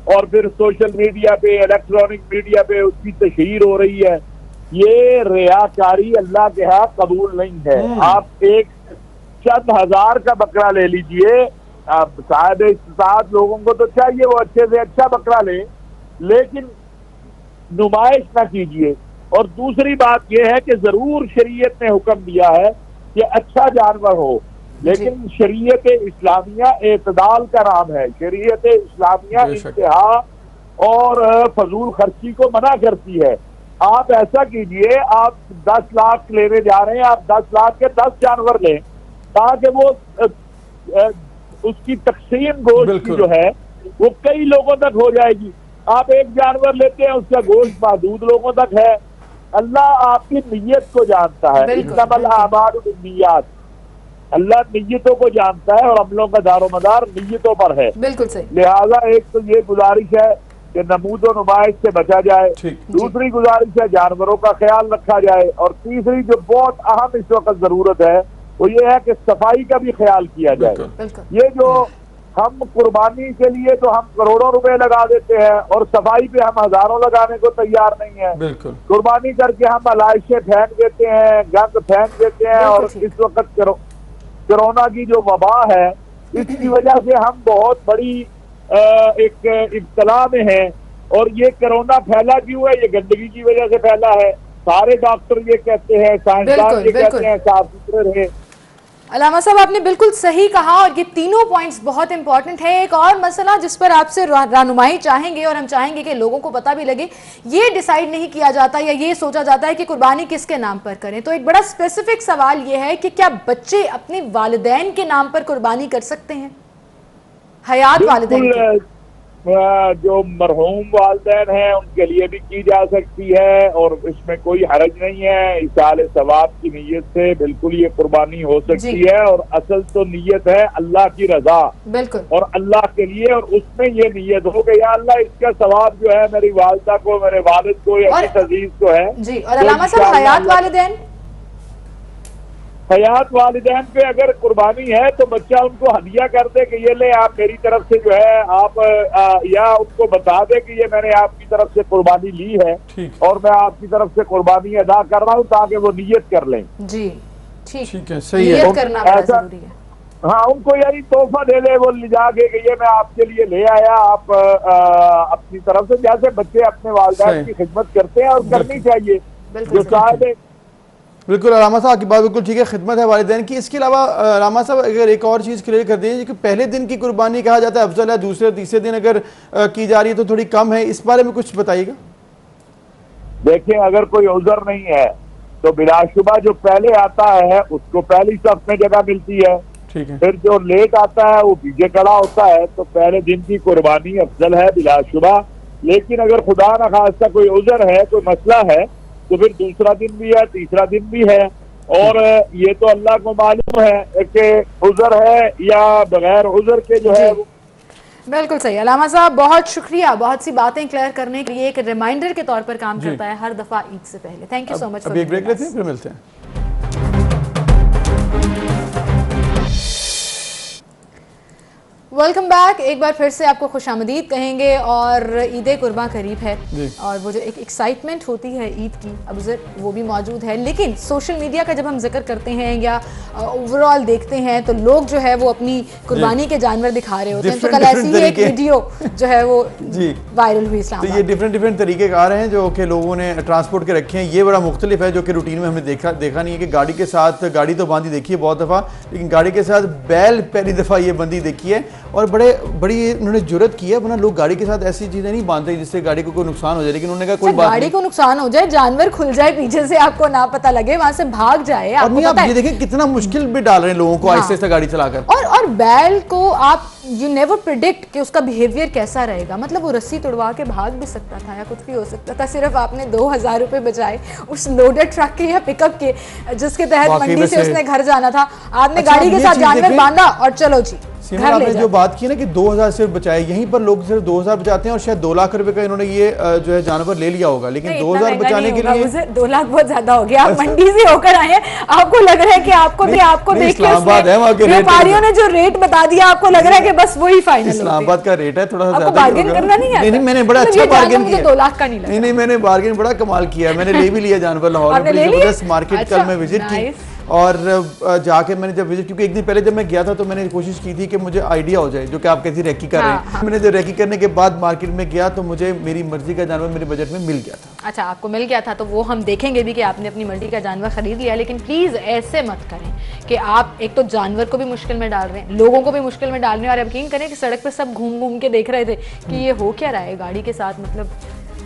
और फिर सोशल मीडिया पे, इलेक्ट्रॉनिक मीडिया पे उसकी तशहीर हो रही है, ये रियाकारी अल्लाह के यहाँ कबूल नहीं है। आप एक चंद हजार का बकरा ले लीजिए, शायद इस्तात लोगों को तो चाहिए वो अच्छे से अच्छा बकरा ले, लेकिन नुमाइश ना कीजिए। और दूसरी बात यह है कि जरूर शरीयत ने हुक्म दिया है कि अच्छा जानवर हो, लेकिन शरीयत इस्लामिया एतदाल का नाम है। शरीयत इस्लामिया इंतहा और फजूल खर्ची को मना करती है। आप ऐसा कीजिए, आप 10 लाख लेने जा रहे हैं, आप 10 लाख के 10 जानवर लें, ताकि वो उसकी तकसीम गोश्त की जो है वो कई लोगों तक हो जाएगी। आप एक जानवर लेते हैं, उसका गोश्त महदूद लोगों तक है। अल्लाह आपकी नीयत को जानता है, इन्नमल आमालु बिन्नियात, अल्लाह नीयतों को जानता है और अमलों का दारोमदार नीयतों पर है। बिल्कुल सही। लिहाजा एक तो ये गुजारिश है कि नमूदो नुमाइश से बचा जाए, दूसरी गुजारिश है जानवरों का ख्याल रखा जाए, और तीसरी जो बहुत अहम इस वक्त जरूरत है वो ये है कि सफाई का भी ख्याल किया जाए। ये जो हम कुर्बानी के लिए तो हम करोड़ों रुपए लगा देते हैं और सफाई पे हम हजारों लगाने को तैयार नहीं है। कुर्बानी करके हम अलाइशें फेंक देते हैं, गंद फेंक देते हैं, और इस वक्त कोरोना की जो वबा है इसकी वजह से हम बहुत बड़ी एक इब्तला में हैं। और ये कोरोना फैला क्यों है? ये गंदगी की वजह से फैला है। सारे डॉक्टर ये कहते हैं, साइंसदान ये कहते हैं साफ सुथरे रहे। अलामा साहब आपने बिल्कुल सही कहा, और ये तीनों पॉइंट्स बहुत इंपॉर्टेंट है। एक और मसला जिस पर आपसे रहनुमाई चाहेंगे, और हम चाहेंगे कि लोगों को पता भी लगे, ये डिसाइड नहीं किया जाता या ये सोचा जाता है कि कुर्बानी किसके नाम पर करें। तो एक बड़ा स्पेसिफिक सवाल ये है कि क्या बच्चे अपने वालिदैन के नाम पर कुर्बानी कर सकते हैं? हयात वालिदैन जो मरहूम वालिदैन हैं उनके लिए भी की जा सकती है, और इसमें कोई हरज नहीं है। इसाले सवाब की नीयत से बिल्कुल ये कुर्बानी हो सकती है, और असल तो नीयत है अल्लाह की रजा, बिल्कुल, और अल्लाह के लिए, और उसमें ये नीयत हो कि या अल्लाह इसका सवाब जो है मेरी वालिदा को, मेरे वालिद को या किस अजीज को है जी। और अलामा साहब हयात वालिदैन, हयात वालिदैन पे अगर कुर्बानी है तो बच्चा उनको हदिया कर दे कि ये ले आप मेरी तरफ से जो है आप या उनको बता दे कि ये मैंने आपकी तरफ से कुर्बानी ली है और मैं आपकी तरफ से कुर्बानी अदा कर रहा हूँ, ताकि वो नियत कर लें। जी ठीक है, सही है, करना बड़ा जरूरी है। हाँ, उनको यानी तोहफा दे दे वो ले जाके कि ये मैं आपके लिए ले आया, आप अपनी तरफ से, जैसे बच्चे अपने वालिदैन की खिदमत करते हैं और करनी चाहिए। जो शायद बिल्कुल अलामा साहब की बात बिल्कुल ठीक है, खिदमत है वालिदैन की। इसके अलावा अलामा साहब अगर एक और चीज़ क्लियर कर दीजिए कि पहले दिन की कुर्बानी कहा जाता है अफजल है, दूसरे तीसरे दिन अगर की जा रही है तो थोड़ी कम है, इस बारे में कुछ बताइएगा। देखिए, अगर कोई उज़र नहीं है तो बिलाशुबा जो पहले आता है उसको पहली सफ में जगह मिलती है, ठीक है। फिर जो लेट आता है वो पीछे खड़ा होता है, तो पहले दिन की कुर्बानी अफजल है बिलाशुबा। लेकिन अगर खुदा न खास्ता कोई उज़र है, कोई मसला है, तो फिर दूसरा दिन भी है, तीसरा दिन भी है, और ये तो अल्लाह को मालूम है कि उज़र है या बगैर उज़र के जो है। बिल्कुल सही अलामा साहब, बहुत शुक्रिया, बहुत सी बातें क्लियर करने के लिए। एक रिमाइंडर के तौर पर काम करता है हर दफा ईद से पहले। Thank you so much. अभी एक ब्रेक लेते हैं, फिर मिलते हैं। Welcome back. एक बार फिर से आपको खुशामदीद कहेंगे और ईद कुर्बान करीब है और वो जो एक एक्साइटमेंट होती है ईद की अब वो भी मौजूद है, लेकिन सोशल मीडिया का जब हम जिक्र करते हैं या ओवरऑल देखते हैं तो लोग जो है वो अपनी कुर्बानी के जानवर दिखा रहे होते हैं। तो कल ऐसी ही एक वीडियो जो है वो वायरल हुई इस्लामाबाद। तो ये डिफरेंट तरीके कार हैं जो कि लोगों ने ट्रांसपोर्ट के रखे हैं। ये बड़ा मुख्तलिफ है जो कि रूटीन में हमने देखा नहीं है कि गाड़ी के साथ, गाड़ी तो बांधी देखी है बहुत दफ़ा, लेकिन गाड़ी के साथ बैल पहली दफ़ा ये बंदी देखी है और बड़ी उन्होंने जुर्रत की है। वरना लोग गाड़ी के साथ ऐसी चीजें नहीं बांधते जिससे गाड़ी को कोई नुकसान हो जाए, लेकिन उन्होंने कहा कोई बात गाड़ी को नुकसान हो जाए, जानवर खुल जाए पीछे से, आपको ना पता लगे, वहां से भाग जाए। आप ये देखें कितना मुश्किल भी डाल रहे हैं लोगों को आहिस्ता आहिस्ता गाड़ी चलाकर। और बैल को आप यू नेवर प्रिडिक्ट कि उसका बिहेवियर कैसा रहेगा। मतलब वो रस्सी तोड़वा के भाग भी सकता था या कुछ भी हो सकता था। सिर्फ आपने 2000 रुपए बचाए उस लोडेड ट्रक के या पिकअप के जिसके तहत मंडी से उसने घर जाना था। आपने गाड़ी के साथ जानवर बांधा और चलो जी। आपने जो बात की ना कि 2000 सिर्फ बचाए, यहीं पर लोग सिर्फ 2000 बचाते हैं और शायद 2 लाख रुपए का इन्होंने ये जो है जानवर ले लिया होगा, लेकिन 2000 बचाने के लिए 2 लाख बहुत ज्यादा हो गया। आप मंडी से होकर आए हैं, आपको लग रहा है कि आपको देख के व्यापारियों ने जो रेट बता दिया आपको लग रहा है कि बस वही फाइनल। इस्लामाबाद का रेट है थोड़ा सा ज्यादा, बार्गेन करना नहीं है। नहीं, मैंने बड़ा अच्छा बार्गेन किया। 2 लाख का नहीं, मैंने बार्गेन बड़ा कमाल किया। मैंने ले भी लिया जानवर लाहौर में, जबरदस्त मार्केट कल मैं विजिट की और जाके मैंने जब विजिट, क्योंकि एक दिन पहले जब मैं गया था तो मैंने कोशिश की थी कि मुझे आइडिया हो जाए जो कि आप कैसी रेकी कर रहे हैं। मैंने जब रेकी करने के बाद मार्केट में गया तो मुझे मेरी मर्जी का जानवर मेरे बजट में मिल गया था। अच्छा, आपको मिल गया था तो वो हम देखेंगे भी कि आपने अपनी मर्जी का जानवर खरीद लिया, लेकिन प्लीज ऐसे मत करें कि आप एक तो जानवर को भी मुश्किल में डाल रहे हैं, लोगों को भी मुश्किल में डाल रहे हैं। और यकीन करें कि सड़क पर सब घूम के देख रहे थे कि ये हो क्या रहा है गाड़ी के साथ। मतलब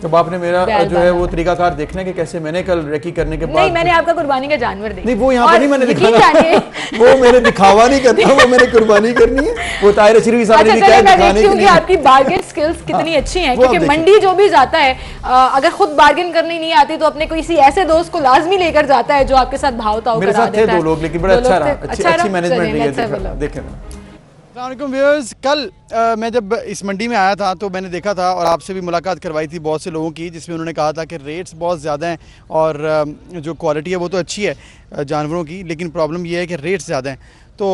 जब आपने मेरा जो है वो तरीकाकार देखने के कैसे मैंने कल रेकी करने के बाद, नहीं मैंने आपका कुर्बानी का जानवर देखा। नहीं वो यहाँ पर नहीं मैंने दिखाया, वो मैंने दिखावा नहीं करता, वो मैंने कुर्बानी करनी है। वो ताहिर अशरफी साहब ने दिखाया दिखाने के लिए। आपकी बार्गेन स्किल्स कितनी अच्छी हैं, क्योंकि मंडी जो भी जाता है अगर खुद बार्गेन करनी नहीं आती तो अपने किसी ऐसे दोस्त को लाजमी लेकर जाता है जो आपके साथ भाव ताव मेरे साथ थे 2 लोग, लेकिन बड़ा अच्छा रहा, अच्छी मैनेजमेंट रही है। देखें अस्सलामुअलैकुम व्यूअर्स, कल मैं जब इस मंडी में आया था तो मैंने देखा था और आपसे भी मुलाकात करवाई थी बहुत से लोगों की, जिसमें उन्होंने कहा था कि रेट्स बहुत ज़्यादा हैं और जो क्वालिटी है वो तो अच्छी है जानवरों की, लेकिन प्रॉब्लम ये है कि रेट्स ज़्यादा हैं। तो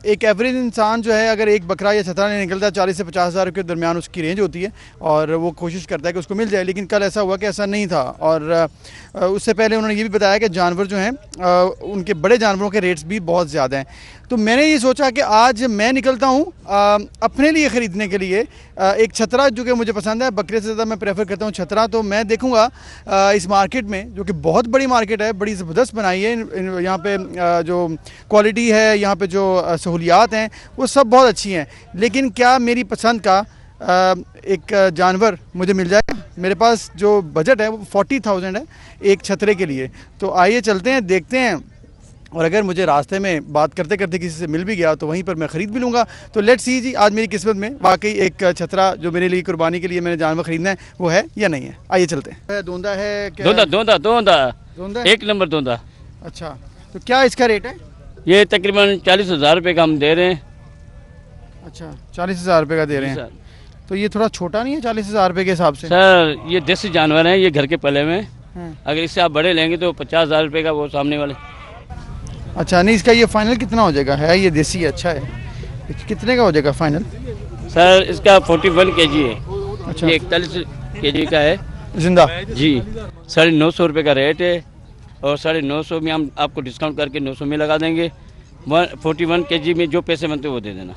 एक एवरेज इंसान जो है अगर एक बकरा या छतरा नहीं निकलता 40 से 50 हज़ार के दरमियान उसकी रेंज होती है और वो कोशिश करता है कि उसको मिल जाए, लेकिन कल ऐसा हुआ कि ऐसा नहीं था। और उससे पहले उन्होंने ये भी बताया कि जानवर जो हैं उनके बड़े जानवरों के रेट्स भी बहुत ज़्यादा हैं। तो मैंने ये सोचा कि आज मैं निकलता हूँ अपने लिए ख़रीदने के लिए एक छतरा जो कि मुझे पसंद है। बकरे से ज़्यादा मैं प्रेफर करता हूँ छतरा। तो मैं देखूँगा इस मार्केट में, जो कि बहुत बड़ी मार्केट है, बड़ी ज़बरदस्त बनाई है। यहाँ पे जो क्वालिटी है, यहाँ पे जो सहूलियात हैं वो सब बहुत अच्छी हैं, लेकिन क्या मेरी पसंद का एक जानवर मुझे मिल जाएगा? मेरे पास जो बजट है वो 40,000 है एक छतरे के लिए। तो आइए चलते हैं, देखते हैं, और अगर मुझे रास्ते में बात करते करते किसी से मिल भी गया तो वहीं पर मैं ख़रीद भी लूँगा। तो लेट्स सी जी आज मेरी किस्मत में वाकई एक छतरा जो मेरे लिए कुर्बानी के लिए मैंने जानवर ख़रीदना है वो है या नहीं है। आइए चलते हैं। दोंदा है क्या? दोंदा 1 नंबर दोंदा। अच्छा, तो क्या इसका रेट है? ये तकरीबन 40,000 रुपये का हम दे रहे हैं। अच्छा, 40,000 रुपये का दे रहे हैं। तो ये थोड़ा छोटा नहीं है 40,000 रुपये के हिसाब से? सर ये देसी जानवर हैं, ये घर के पले में। अगर इससे आप बड़े लेंगे तो 50,000 रुपये का वो सामने वाले। अच्छा, नहीं इसका ये फाइनल कितना हो जाएगा? है ये देसी अच्छा है, कितने का हो जाएगा फाइनल? सर इसका 41 kg है। अच्छा, ये 41 kg का है जिंदा जी। 950 रुपये का रेट है और 950 में हम आपको डिस्काउंट करके 900 में लगा देंगे। 41 kg में जो पैसे बनते वो दे देना।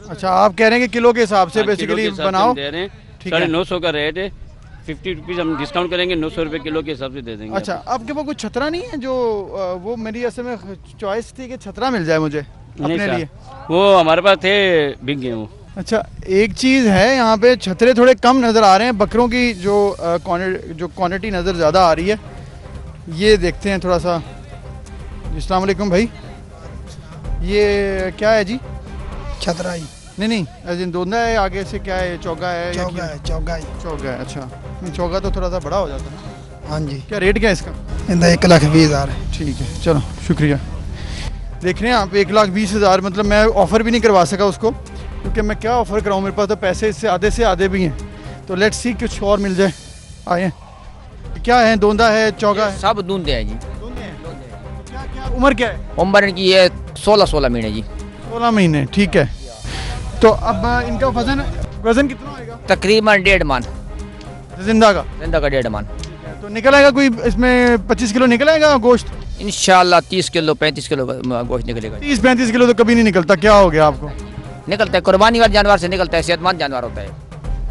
अच्छा, आप कह रहे हैं कि किलो के हिसाब से बेसिकली बनाओ? दे रहे हैं 950 का रेट है, 50 रुपीज़ हम डिस्काउंट करेंगे, 900 रुपये किलो के हिसाब से दे देंगे। अच्छा, आपके पास कुछ छतरा नहीं है? जो वो मेरी असल में चॉइस थी कि छतरा मिल जाए मुझे अपने लिए। वो हमारे पास थे, बिक गए वो। अच्छा, एक चीज़ है यहाँ पे छतरे थोड़े कम नज़र आ रहे हैं, बकरों की जो क्वांटिटी नज़र ज़्यादा आ रही है। ये देखते हैं थोड़ा सा। अस्सलाम वालेकुम भाई, ये क्या है जी? छतरा ही? नहीं दोंदा है, आगे से क्या है? चौगा है? चौगा है। अच्छा, चौगा तो थोड़ा सा बड़ा हो जाता है। हाँ जी। क्या रेट क्या है इसका? 1,20,000 है। ठीक है, चलो शुक्रिया। देख रहे हैं आप 1,20,000, मतलब मैं ऑफ़र भी नहीं करवा सका उसको, क्योंकि मैं क्या ऑफ़र कराऊँ, मेरे पास तो पैसे इससे आधे भी हैं। तो लेट्स सी कुछ और मिल जाए। आए, क्या है? दोंदा है, चौगा है? सब दूंदे हैं जी। क्या उम्र क्या है? उम्र की है 16 महीने जी। 16 महीने, ठीक है। तो अब इनका वजन कितना होगा? तकरीबन 1.5 मन जिंदा का 1.5 मन। तो निकल आएगा कोई इसमें 25 किलो निकल आएगा गोश्त? इंशाल्लाह 30 किलो 35 किलो गोश्त निकलेगा। 30-35 किलो तो कभी नहीं निकलता, क्या हो गया आपको? निकलता है, कुर्बानी वाले जानवर से निकलता है, सेहतमंद जानवर होता है।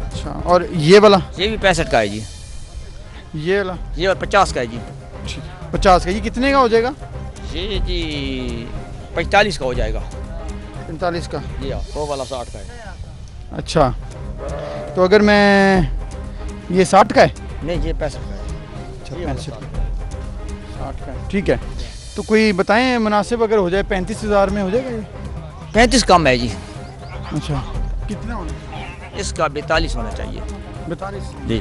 अच्छा, और ये वाला? ये भी 65 का है जी। ये वाला? ये 50 का है जी। 50 का। ये कितने का हो जाएगा? ये जी 45 का हो जाएगा। 45 का? जी हाँ, वो वाला 60 का है। अच्छा, तो अगर मैं ये 60 का है? नहीं, ये 65 का है। 60 का है, ठीक है। तो कोई बताएं मुनासिब अगर हो जाए 35,000 में हो जाएगा ये? 35 कम है जी। अच्छा, कितना होना? इसका 42 होना चाहिए। 42 जी।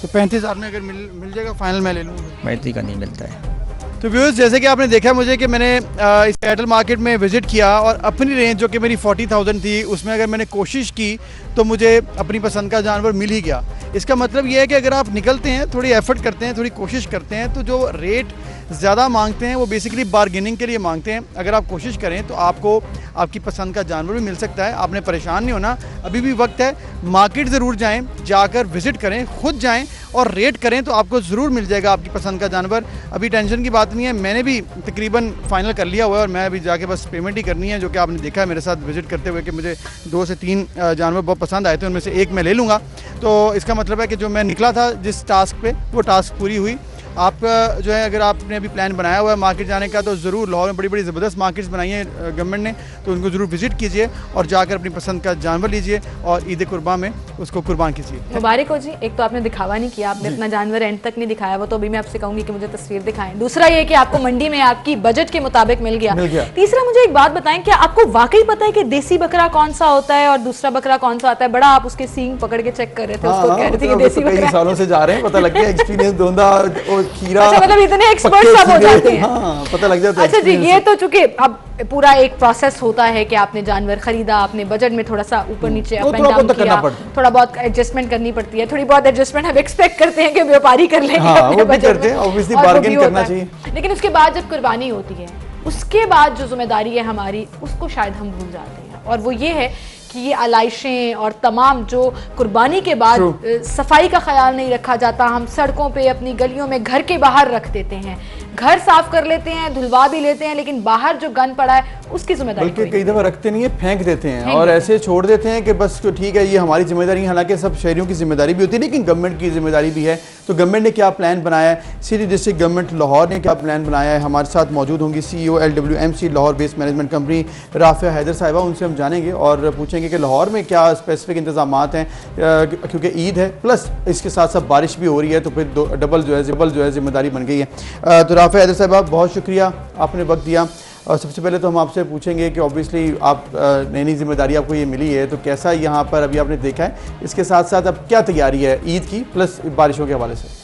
तो 35,000 में अगर मिल जाएगा फाइनल मैं ले लूँगा। 35 का नहीं मिलता है। तो व्यूअर्स, जैसे कि आपने देखा मुझे कि मैंने इस कैटल मार्केट में विज़िट किया और अपनी रेंज जो कि मेरी 40,000 थी उसमें अगर मैंने कोशिश की तो मुझे अपनी पसंद का जानवर मिल ही गया। इसका मतलब ये है कि अगर आप निकलते हैं, थोड़ी एफर्ट करते हैं, थोड़ी कोशिश करते हैं, तो जो रेट ज़्यादा मांगते हैं वो बेसिकली बार्गेनिंग के लिए मांगते हैं। अगर आप कोशिश करें तो आपको आपकी पसंद का जानवर भी मिल सकता है। आपने परेशान नहीं होना, अभी भी वक्त है। मार्केट ज़रूर जाएं, जाकर विज़िट करें, ख़ुद जाएं और रेट करें तो आपको ज़रूर मिल जाएगा आपकी पसंद का जानवर। अभी टेंशन की बात नहीं है, मैंने भी तकरीबन फ़ाइनल कर लिया हुआ है और मैं अभी जाके बस पेमेंट ही करनी है, जो कि आपने देखा है मेरे साथ विज़िट करते हुए कि मुझे 2 से 3 जानवर बहुत पसंद आए थे, उनमें से एक मैं ले लूँगा। तो इसका मतलब है कि जो मैं निकला था जिस टास्क पे, वो टास्क पूरी हुई। आपका जो है, अगर आपने अभी प्लान बनाया हुआ है मार्केट जाने का तो ज़रूर, लाहौर में बड़ी बड़ी ज़बरदस्त मार्केट्स बनाई हैं गवर्नमेंट ने, तो उनको ज़रूर विज़िट कीजिए और जाकर अपनी पसंद का जानवर लीजिए और ईद कुर्बान में उसको कुर्बान कीजिए। मुबारक हो जी। एक तो आपने दिखावा नहीं किया, आपने अपना जानवर एंड तक नहीं दिखाया, वो तो अभी मैं आपसे कहूँगी कि मुझे तस्वीर दिखाएं। दूसरा ये कि आपको मंडी में आपकी बजट के मुताबिक मिल गया। तीसरा मुझे एक बात बताएं, क्या आपको वाकई पता है कि देसी बकरा कौन सा होता है और दूसरा बकरा कौन सा आता है? बड़ा आप उसके सींग पकड़ के चेक कर रहे थे, उसको कह रहे थे कि देसी बकरा। सालों से जा रहे हैं, पता लग गया, एक्सपीरियंस दोंदा और खीरा। इतने एक्सपर्ट सब हो जाते हैं। हाँ, पता लग जाता है। अच्छा जी, ये तो चूंकि अब पूरा एक प्रोसेस होता है कि आपने जानवर खरीदा, आपने बजट में थोड़ा सा ऊपर नीचे अप एंड डाउन किया, थोड़ा बहुत एडजस्टमेंट करनी पड़ती है, थोड़ी बहुत एडजस्टमेंट हम एक्सपेक्ट करते हैं कि व्यापारी कर लेंगे अपने बजट में, ऑब्वियसली बार्गेन करना चाहिए। लेकिन उसके बाद जब कुर्बानी होती है, उसके बाद जो जिम्मेदारी है हमारी, उसको शायद हम भूल जाते हैं, और वो ये है कि ये आलाइशें और तमाम जो कुर्बानी के बाद सफाई का ख्याल नहीं रखा जाता। हम सड़कों पे, अपनी गलियों में, घर के बाहर रख देते हैं, घर साफ कर लेते हैं, धुलवा भी लेते हैं, लेकिन बाहर जो गंद पड़ा है उसकी जिम्मेदारी बल्कि कई दफ़ा रखते नहीं है, फेंक देते हैं और ऐसे छोड़ देते हैं कि बस ठीक है ये हमारी जिम्मेदारी है। हालांकि सब शहरियों की जिम्मेदारी भी होती है, लेकिन गवर्नमेंट की जिम्मेदारी भी है। तो गवर्नमेंट ने क्या प्लान बनाया है, सिटी डिस्ट्रिक्ट गवर्नमेंट लाहौर ने क्या प्लान बनाया है, हमारे साथ मौजूद होंगी CEO LWMC Lahore based management company Rafia Haider साहिबा। उनसे हम जानेंगे और पूछेंगे कि लाहौर में क्या स्पेसिफिक इंतजाम हैं, क्योंकि ईद है प्लस इसके साथ साथ बारिश भी हो रही है, तो फिर डबल जो है जिम्मेदारी बन गई है। तो राफिया हैदर साहिबा, बहुत शुक्रिया आपने वक्त दिया। और सबसे पहले तो हम आपसे पूछेंगे कि ऑब्वियसली आप नई जिम्मेदारी आपको ये मिली है, तो कैसा यहाँ पर अभी आपने देखा है, इसके साथ साथ अब क्या तैयारी है ईद की प्लस बारिशों के हवाले से?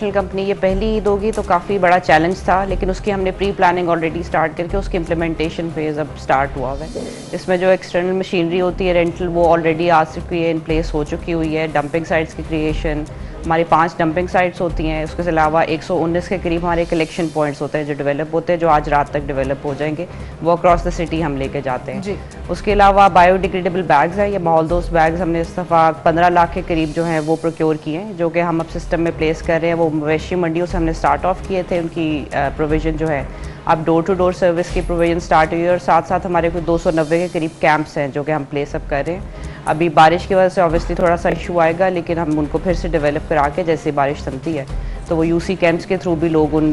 कंपनी ये पहली ईद होगी तो काफ़ी बड़ा चैलेंज था, लेकिन उसकी हमने प्री प्लानिंग ऑलरेडी स्टार्ट करके उसकी इम्प्लीमेंटेशन फेज़ अब स्टार्ट हुआ है। इसमें जो एक्सटर्नल मशीनरी होती है रेंटल, वो ऑलरेडी आ चुकी है, इन प्लेस हो चुकी हुई है। डंपिंग साइट्स की क्रिएशन, हमारी 5 डंपिंग साइट्स होती हैं, उसके अलावा 119 के करीब हमारे कलेक्शन पॉइंट्स होते हैं जो डेवलप होते हैं, जो आज रात तक डेवलप हो जाएंगे, वो अक्रॉस द सिटी हम लेके जाते हैं जी। उसके अलावा बायोडिग्रेडेबल बैग्स हैं, ये माहौल दोस्त बैग्स हमने इस दफ़ा 15 लाख के करीब जो हैं वो प्रोक्योर किए हैं, जो कि हम अब सिस्टम में प्लेस कर रहे हैं। वो मवेशी मंडियों से हमने स्टार्ट ऑफ किए थे, उनकी प्रोविज़न जो है अब डोर टू डोर सर्विस की प्रोविज़न स्टार्ट हुई है, और साथ साथ हमारे कोई 290 के करीब कैंप्स हैं जो कि हम प्लेस अप कर रहे हैं। अभी बारिश की वजह से ऑब्वियसली थोड़ा सा इशू आएगा, लेकिन हम उनको फिर से डेवलप करा के जैसे बारिश थमती है तो वो UC कैंप्स के थ्रू भी लोग उन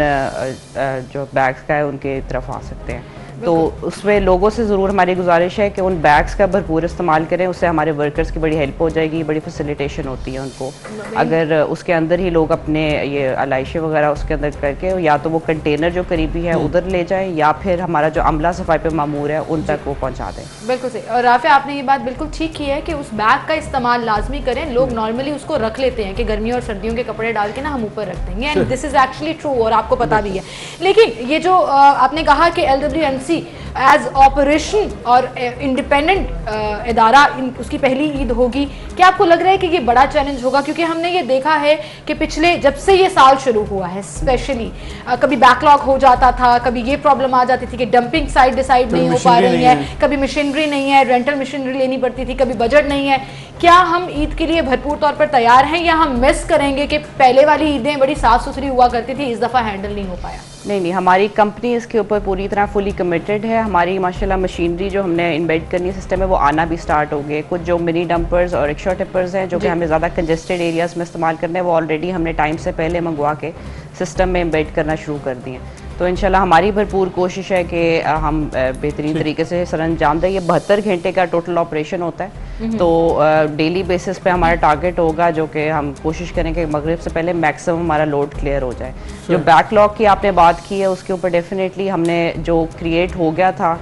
जो बैग्स का है उनके तरफ आ सकते हैं। तो उसमें लोगों से ज़रूर हमारी गुजारिश है कि उन बैग्स का भरपूर इस्तेमाल करें, उससे हमारे वर्कर्स की बड़ी हेल्प हो जाएगी, बड़ी फैसिलिटेशन होती है उनको। अगर उसके अंदर ही लोग अपने ये अलाइशे वगैरह उसके अंदर करके या तो वो कंटेनर जो करीबी है उधर ले जाएं, या फिर हमारा जो अमला सफाई पे मामूर है उन तक वो पहुँचा दें। बिल्कुल सही। और राफिया, आपने ये बात बिल्कुल ठीक की है कि उस बैग का इस्तेमाल लाजमी करें। लोग नॉर्मली उसको रख लेते हैं कि गर्मियों और सर्दियों के कपड़े डाल के ना हम ऊपर रख देंगे, and this is actually true और आपको पता भी है। लेकिन ये जो आपने कहा कि LWMC एज ऑपरेशन और इंडिपेंडेंट इदारा उसकी पहली ईद होगी, क्या आपको लग रहा है कि ये बड़ा चैलेंज होगा? क्योंकि हमने ये देखा है कि पिछले जब से ये साल शुरू हुआ है स्पेशली कभी बैकलॉग हो जाता था, कभी ये प्रॉब्लम आ जाती थी कि डंपिंग साइट डिसाइड नहीं हो पा रही है, कभी मशीनरी नहीं है, रेंटल मशीनरी लेनी पड़ती थी, कभी बजट नहीं है। क्या हम ईद के लिए भरपूर तौर पर तैयार हैं या हम मिस करेंगे कि पहले वाली ईदें बड़ी साफ सुथरी हुआ करती थी, इस दफ़ा हैंडल नहीं हो पाया? नहीं, हमारी कंपनी इसके ऊपर पूरी तरह फुली कमिटेड है। हमारी माशाल्लाह मशीनरी जो हमने इन्वेट करनी सिस्टम है वो आना भी स्टार्ट हो गए। कुछ जो मिनी डंपर्स और रिक्शा टिपर्स हैं जो कि हमें ज़्यादा कंजेस्टेड एरियाज़ में इस्तेमाल करने हैं, वो ऑलरेडी हमने टाइम से पहले मंगवा के सिस्टम में इम्बेड करना शुरू कर दिए। तो इंशाल्लाह हमारी भरपूर कोशिश है कि हम बेहतरीन तरीके से सर अंजाम दें। ये 72 घंटे का टोटल ऑपरेशन होता है, तो डेली बेसिस पे हमारा टारगेट होगा जो कि हम कोशिश करें कि मगरिब से पहले मैक्सिमम हमारा लोड क्लियर हो जाए। जो बैकलॉग की आपने बात की है उसके ऊपर डेफिनेटली हमने जो क्रिएट हो गया था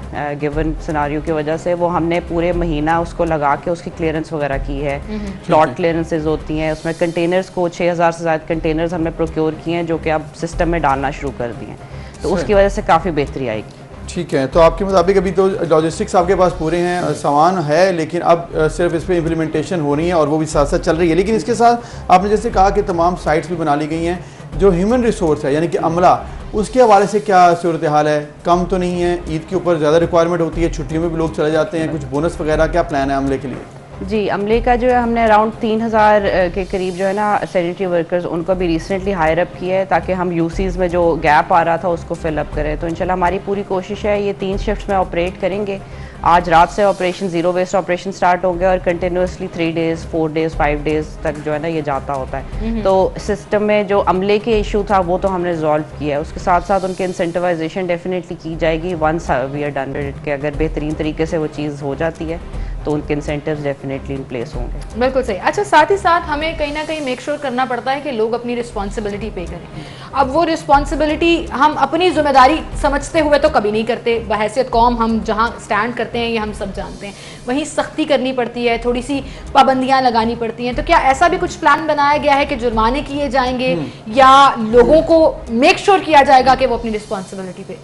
गिवन सिनारियो की वजह से, वो हमने पूरे महीना उसको लगा के उसकी क्लियरेंस वगैरह की है। प्लॉट क्लियरेंसेज होती हैं, उसमें कंटेनर्स को 6000 से ज़्यादा कंटेनर्स हमने प्रोक्योर किए हैं जो कि अब सिस्टम में डालना शुरू कर दिए हैं, तो उसकी वजह से काफ़ी बेहतरी आएगी। ठीक है, तो आपके मुताबिक अभी तो लॉजिस्टिक्स आपके पास पूरे हैं, सामान है, लेकिन अब सिर्फ इस पर इम्प्लीमेंटेशन हो रही है और वो भी साथ साथ चल रही है। लेकिन इसके साथ आपने जैसे कहा कि तमाम साइट्स भी बना ली गई हैं, जो ह्यूमन रिसोर्स है यानी कि अमला, उसके हवाले से क्या सूरत हाल है? कम तो नहीं है? ईद के ऊपर ज़्यादा रिक्वायरमेंट होती है, छुट्टियों में भी लोग चले जाते हैं, कुछ बोनस वगैरह क्या प्लान है अमले के लिए? जी, अमले का जो है हमने अराउंड 3000 के करीब जो है ना सैनिटरी वर्कर्स उनको भी रिसेंटली हायर अप किया है ताकि हम यूसीज़ में जो गैप आ रहा था उसको फिल अप करें। तो इंशाल्लाह हमारी पूरी कोशिश है, ये 3 शिफ्ट्स में ऑपरेट करेंगे। आज रात से operation zero waste operation start हो गया और कंटिन्यूसली 3 डेज़ 4 डेज़ 5 डेज़ तक जो है ना ये जाता होता है। तो सिस्टम में जो अमले के इशू था वो तो हमने रिजॉल्व किया है, उसके साथ साथ उनके इंसेंटिवाइजेशन डेफिनेटली की जाएगी once we are done with it, कि अगर बेहतरीन तरीके से वो चीज़ हो जाती है तो उनके इंसेंटिव्स डेफिनेटली इन प्लेस होंगे। बिल्कुल सही। अच्छा, साथ ही साथ हमें कहीं ना कहीं मेक श्योर करना पड़ता है कि लोग अपनी रिस्पॉन्सिबिलिटी पे करें। अब वो रिस्पॉन्सिबिलिटी हम अपनी जिम्मेदारी समझते हुए तो कभी नहीं करते, बहैसियत कौम हम जहाँ स्टैंड करते हैं ये हम सब जानते हैं, वहीं सख्ती करनी पड़ती है, थोड़ी सी पाबंदियाँ लगानी पड़ती हैं। तो क्या ऐसा भी कुछ प्लान बनाया गया है कि जुर्माने किए जाएंगे या लोगों को मेक श्योर किया जाएगा कि वो अपनी रिस्पॉन्सिबिलिटी पे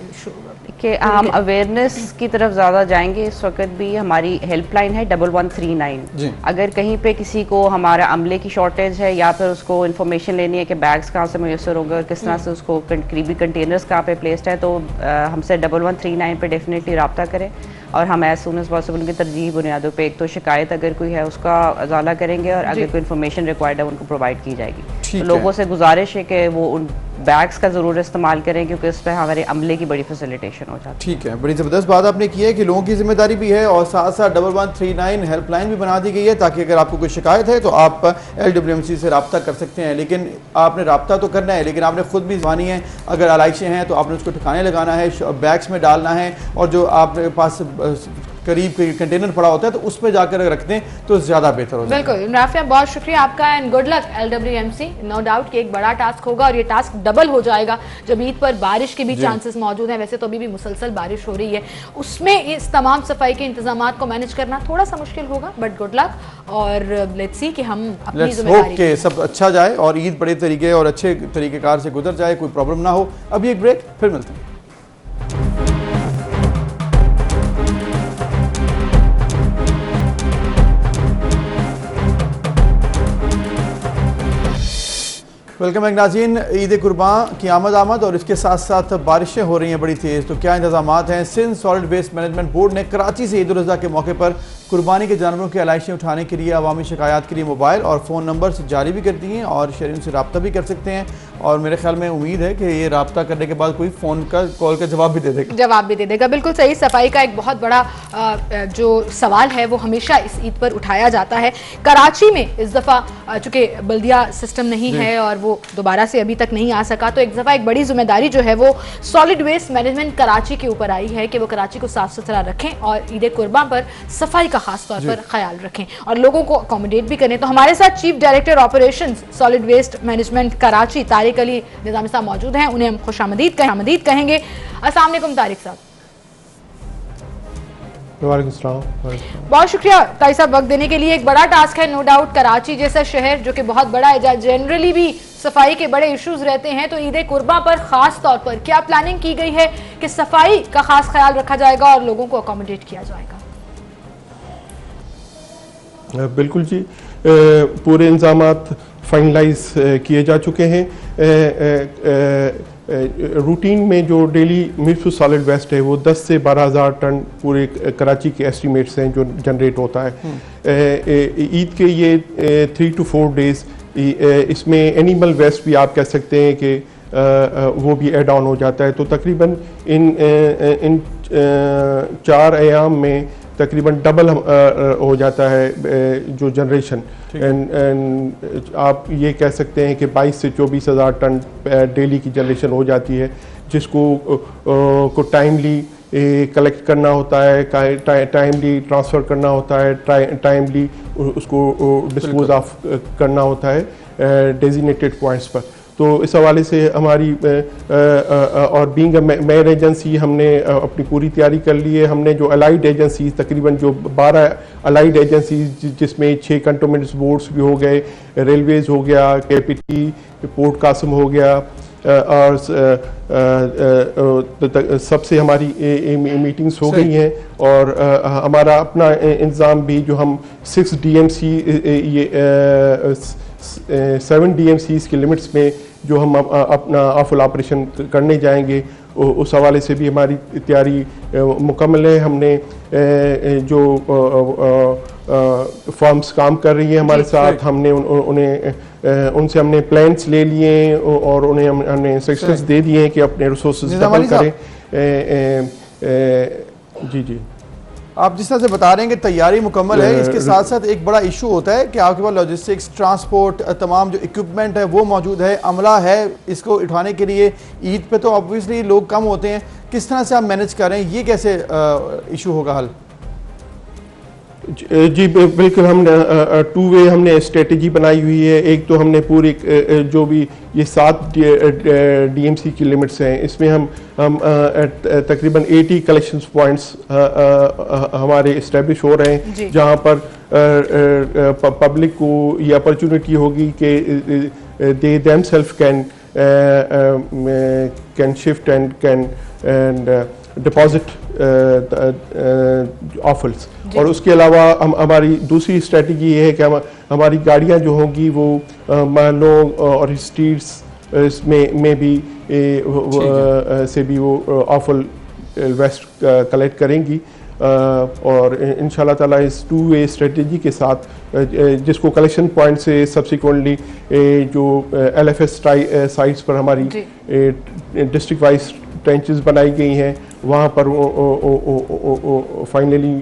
कि हम अवेयरनेस की तरफ ज़्यादा जाएंगे? इस वक्त भी हमारी हेल्पलाइन है 1139। अगर कहीं पे किसी को हमारा अमले की शॉर्टेज है या फिर उसको इन्फॉर्मेशन लेनी है कि बैग्स कहाँ से मैसर होंगे और किस तरह से उसको करीबी कंटेनर्स कहाँ पे प्लेस्ड है, तो हमसे 1139 पे डेफिनेटली रब्ता करें और हम एज सून एज पॉसिबल उनकी तरजीह बुनियादों पे एक तो शिकायत अगर कोई है उसका अजाला करेंगे और अगर कोई इन्फॉर्मेशन रिक्वायर्ड है उनको प्रोवाइड की जाएगी। तो लोगों से गुजारिश है कि वो उन बैग्स का ज़रूर इस्तेमाल करें क्योंकि इस पर हमारे अमले की बड़ी फैसिलिटेशन हो जाती है। ठीक है, बड़ी ज़बरदस्त बात आपने की है कि लोगों की जिम्मेदारी भी है और साथ साथ 1139 हेल्पलाइन भी बना दी गई है ताकि अगर आपको कोई शिकायत है तो आप LWMC से रब्ता कर सकते हैं। लेकिन आपने रब्ता तो करना है, लेकिन आपने खुद भी ज़बानी है, अगर आलाइशें हैं तो आपने उसको ठिकाने लगाना है, बैग्स में डालना है और जो आपके पास करीब कंटेनर पड़ा होता है तो उस पर जाकर रख दें तो ज़्यादा बेहतर हो जाएगा। बिल्कुल राफिया, बहुत शुक्रिया आपका and good luck LWMC। No doubt कि एक बड़ा टास्क होगा और ये टास्क डबल हो जाएगा जब ईद पर बारिश के भी चांसेस मौजूद हैं। वैसे तो अभी भी मुसलसल बारिश हो रही है, उसमें इस तमाम सफाई के इंतजाम को मैनेज करना थोड़ा सा मुश्किल होगा, बट गुड लक और लेट्स सी कि हम अपनी जिम्मेदारी सब अच्छा जाए और ईद बड़े तरीके और अच्छे तरीकेकार से गुजर जाए, कोई प्रॉब्लम ना हो। अभी एक ब्रेक, फिर मिलते हैं। वेलकम बैक नाज़रीन। ईद कुर्बान की आमद और इसके साथ साथ बारिशें हो रही हैं बड़ी तेज़, तो क्या इंतजाम हैं? Sindh solid waste management board ने कराची से ईद उल अज़हा के मौके पर कुर्बानी के जानवरों की आलाइशें उठाने के लिए अवामी शिकायत के लिए मोबाइल और फ़ोन नंबर जारी भी कर दिए हैं और शहरियों से रब्ता भी कर सकते हैं। और मेरे ख्याल में उम्मीद है कि ये रब्ता करने के बाद कोई फ़ोन का कॉल का जवाब भी दे देगा। बिल्कुल सही। सफाई का एक बहुत बड़ा जो सवाल है वो हमेशा इस ईद पर उठाया जाता है। कराची में इस दफ़ा चूँकि बल्दिया सिस्टम नहीं है और वो दोबारा से अभी तक नहीं आ सका, तो एक दफ़ा एक बड़ी जिम्मेदारी जो है वो सॉलिड वेस्ट मैनेजमेंट कराची के ऊपर आई है कि वो कराची को साफ सुथरा रखें और ईद कुर्बान पर सफाई का खास तौर पर ख्याल रखें और लोगों को अकोमोडेट भी करें। तो हमारे साथ chief director operations solid waste management Karachi Tariq Ali Nizami साहब मौजूद हैं, उन्हें हम खुशामदीद कहेंगे। अस्सलाम वालेकुम तारिक साहब। बहुत शुक्रिया ताई साहब वक्त देने के लिए। एक बड़ा टास्क है नो डाउट, कराची जैसा शहर जो कि बहुत बड़ा है, जहाँ जनरली भी सफाई के बड़े इश्यूज रहते हैं, तो ईद कुर्बा पर खास तौर पर क्या प्लानिंग की गई है कि सफाई का खास ख्याल रखा जाएगा और लोगों को अकोमोडेट किया जाएगा? बिल्कुल जी, पूरे इंतजामात फाइनलाइज किए जा चुके हैं। रूटीन में जो डेली मिक्स सॉलिड वेस्ट है वो 10 से 12,000 टन पूरे कराची के एस्टीमेट्स हैं जो जनरेट होता है। ईद के ये 3 to 4 डेज इसमें एनिमल वेस्ट भी आप कह सकते हैं कि वो भी ऐड ऑन हो जाता है। तो तकरीबन इन 4 अयाम में तकरीबन डबल हो जाता है जो जनरेशन। एंड आप ये कह सकते हैं कि 22 से 24,000 टन डेली की जनरेशन हो जाती है, जिसको टाइमली कलेक्ट करना होता है, टाइमली ट्रांसफ़र करना होता है, टाइमली उसको डिस्पोज ऑफ करना होता है डेजिग्नेटेड पॉइंट्स पर। तो इस हवाले से हमारी और बीइंग मेयर एजेंसी हमने अपनी पूरी तैयारी कर ली है। हमने जो अलाइड एजेंसीज तकरीबन जो 12 अलाइड एजेंसीज जिसमें 6 कंटोनमेंट्स बोर्ड्स भी हो गए, रेलवेज़ हो गया, KPT, पोर्ट कासिम हो गया, और सबसे हमारी मीटिंग्स हो गई हैं। और हमारा अपना इंतज़ाम भी जो हम 6 DMC 7 DMCs की लिमिट्स में जो हम अपना फुल ऑपरेशन करने जाएंगे, उस हवाले से भी हमारी तैयारी मुकम्मल है। हमने जो फर्म्स काम कर रही हैं हमारे साथ, हमने उनसे हमने प्लान्स ले लिए और उन्हें हमने इंस्ट्रक्शंस दे दिए हैं कि अपने रिसोर्सेज डबल करें। जी आप जिस तरह से बता रहे हैं कि तैयारी मुकम्मल है, इसके साथ साथ एक बड़ा इशू होता है कि आपके पास लॉजिस्टिक्स, ट्रांसपोर्ट, तमाम जो इक्विपमेंट है वो मौजूद है, अमला है इसको उठाने के लिए। ईद पे तो ऑब्वियसली लोग कम होते हैं, किस तरह से आप मैनेज कर रहे हैं, ये कैसे इशू होगा हल? जी बिल्कुल, हमने 2 वे हमने स्ट्रेटजी बनाई हुई है। एक तो हमने पूरी जो भी ये 7 DMC की लिमिट्स हैं, इसमें हम तकरीबन 80 कलेक्शन पॉइंट्स हमारे इस्टेब्लिश हो रहे हैं, जहां पर पब्लिक को ये अपॉर्चुनिटी होगी कि they themselves can shift and can deposit offers. और उसके अलावा हमारी दूसरी स्ट्रेटजी ये है कि हमारी गाड़ियां जो होंगी वो मान लो और स्ट्रीट्स में भी से भी वो ऑफल वेस्ट कलेक्ट करेंगी। और इंशाल्लाह ताला इस 2 वे स्ट्रेटजी के साथ जिसको कलेक्शन पॉइंट से सब्सिक्वेंटली जो LFS साइट्स पर हमारी डिस्ट्रिक्ट वाइज ट्रेंचेस बनाई गई हैं, वहाँ पर फाइनली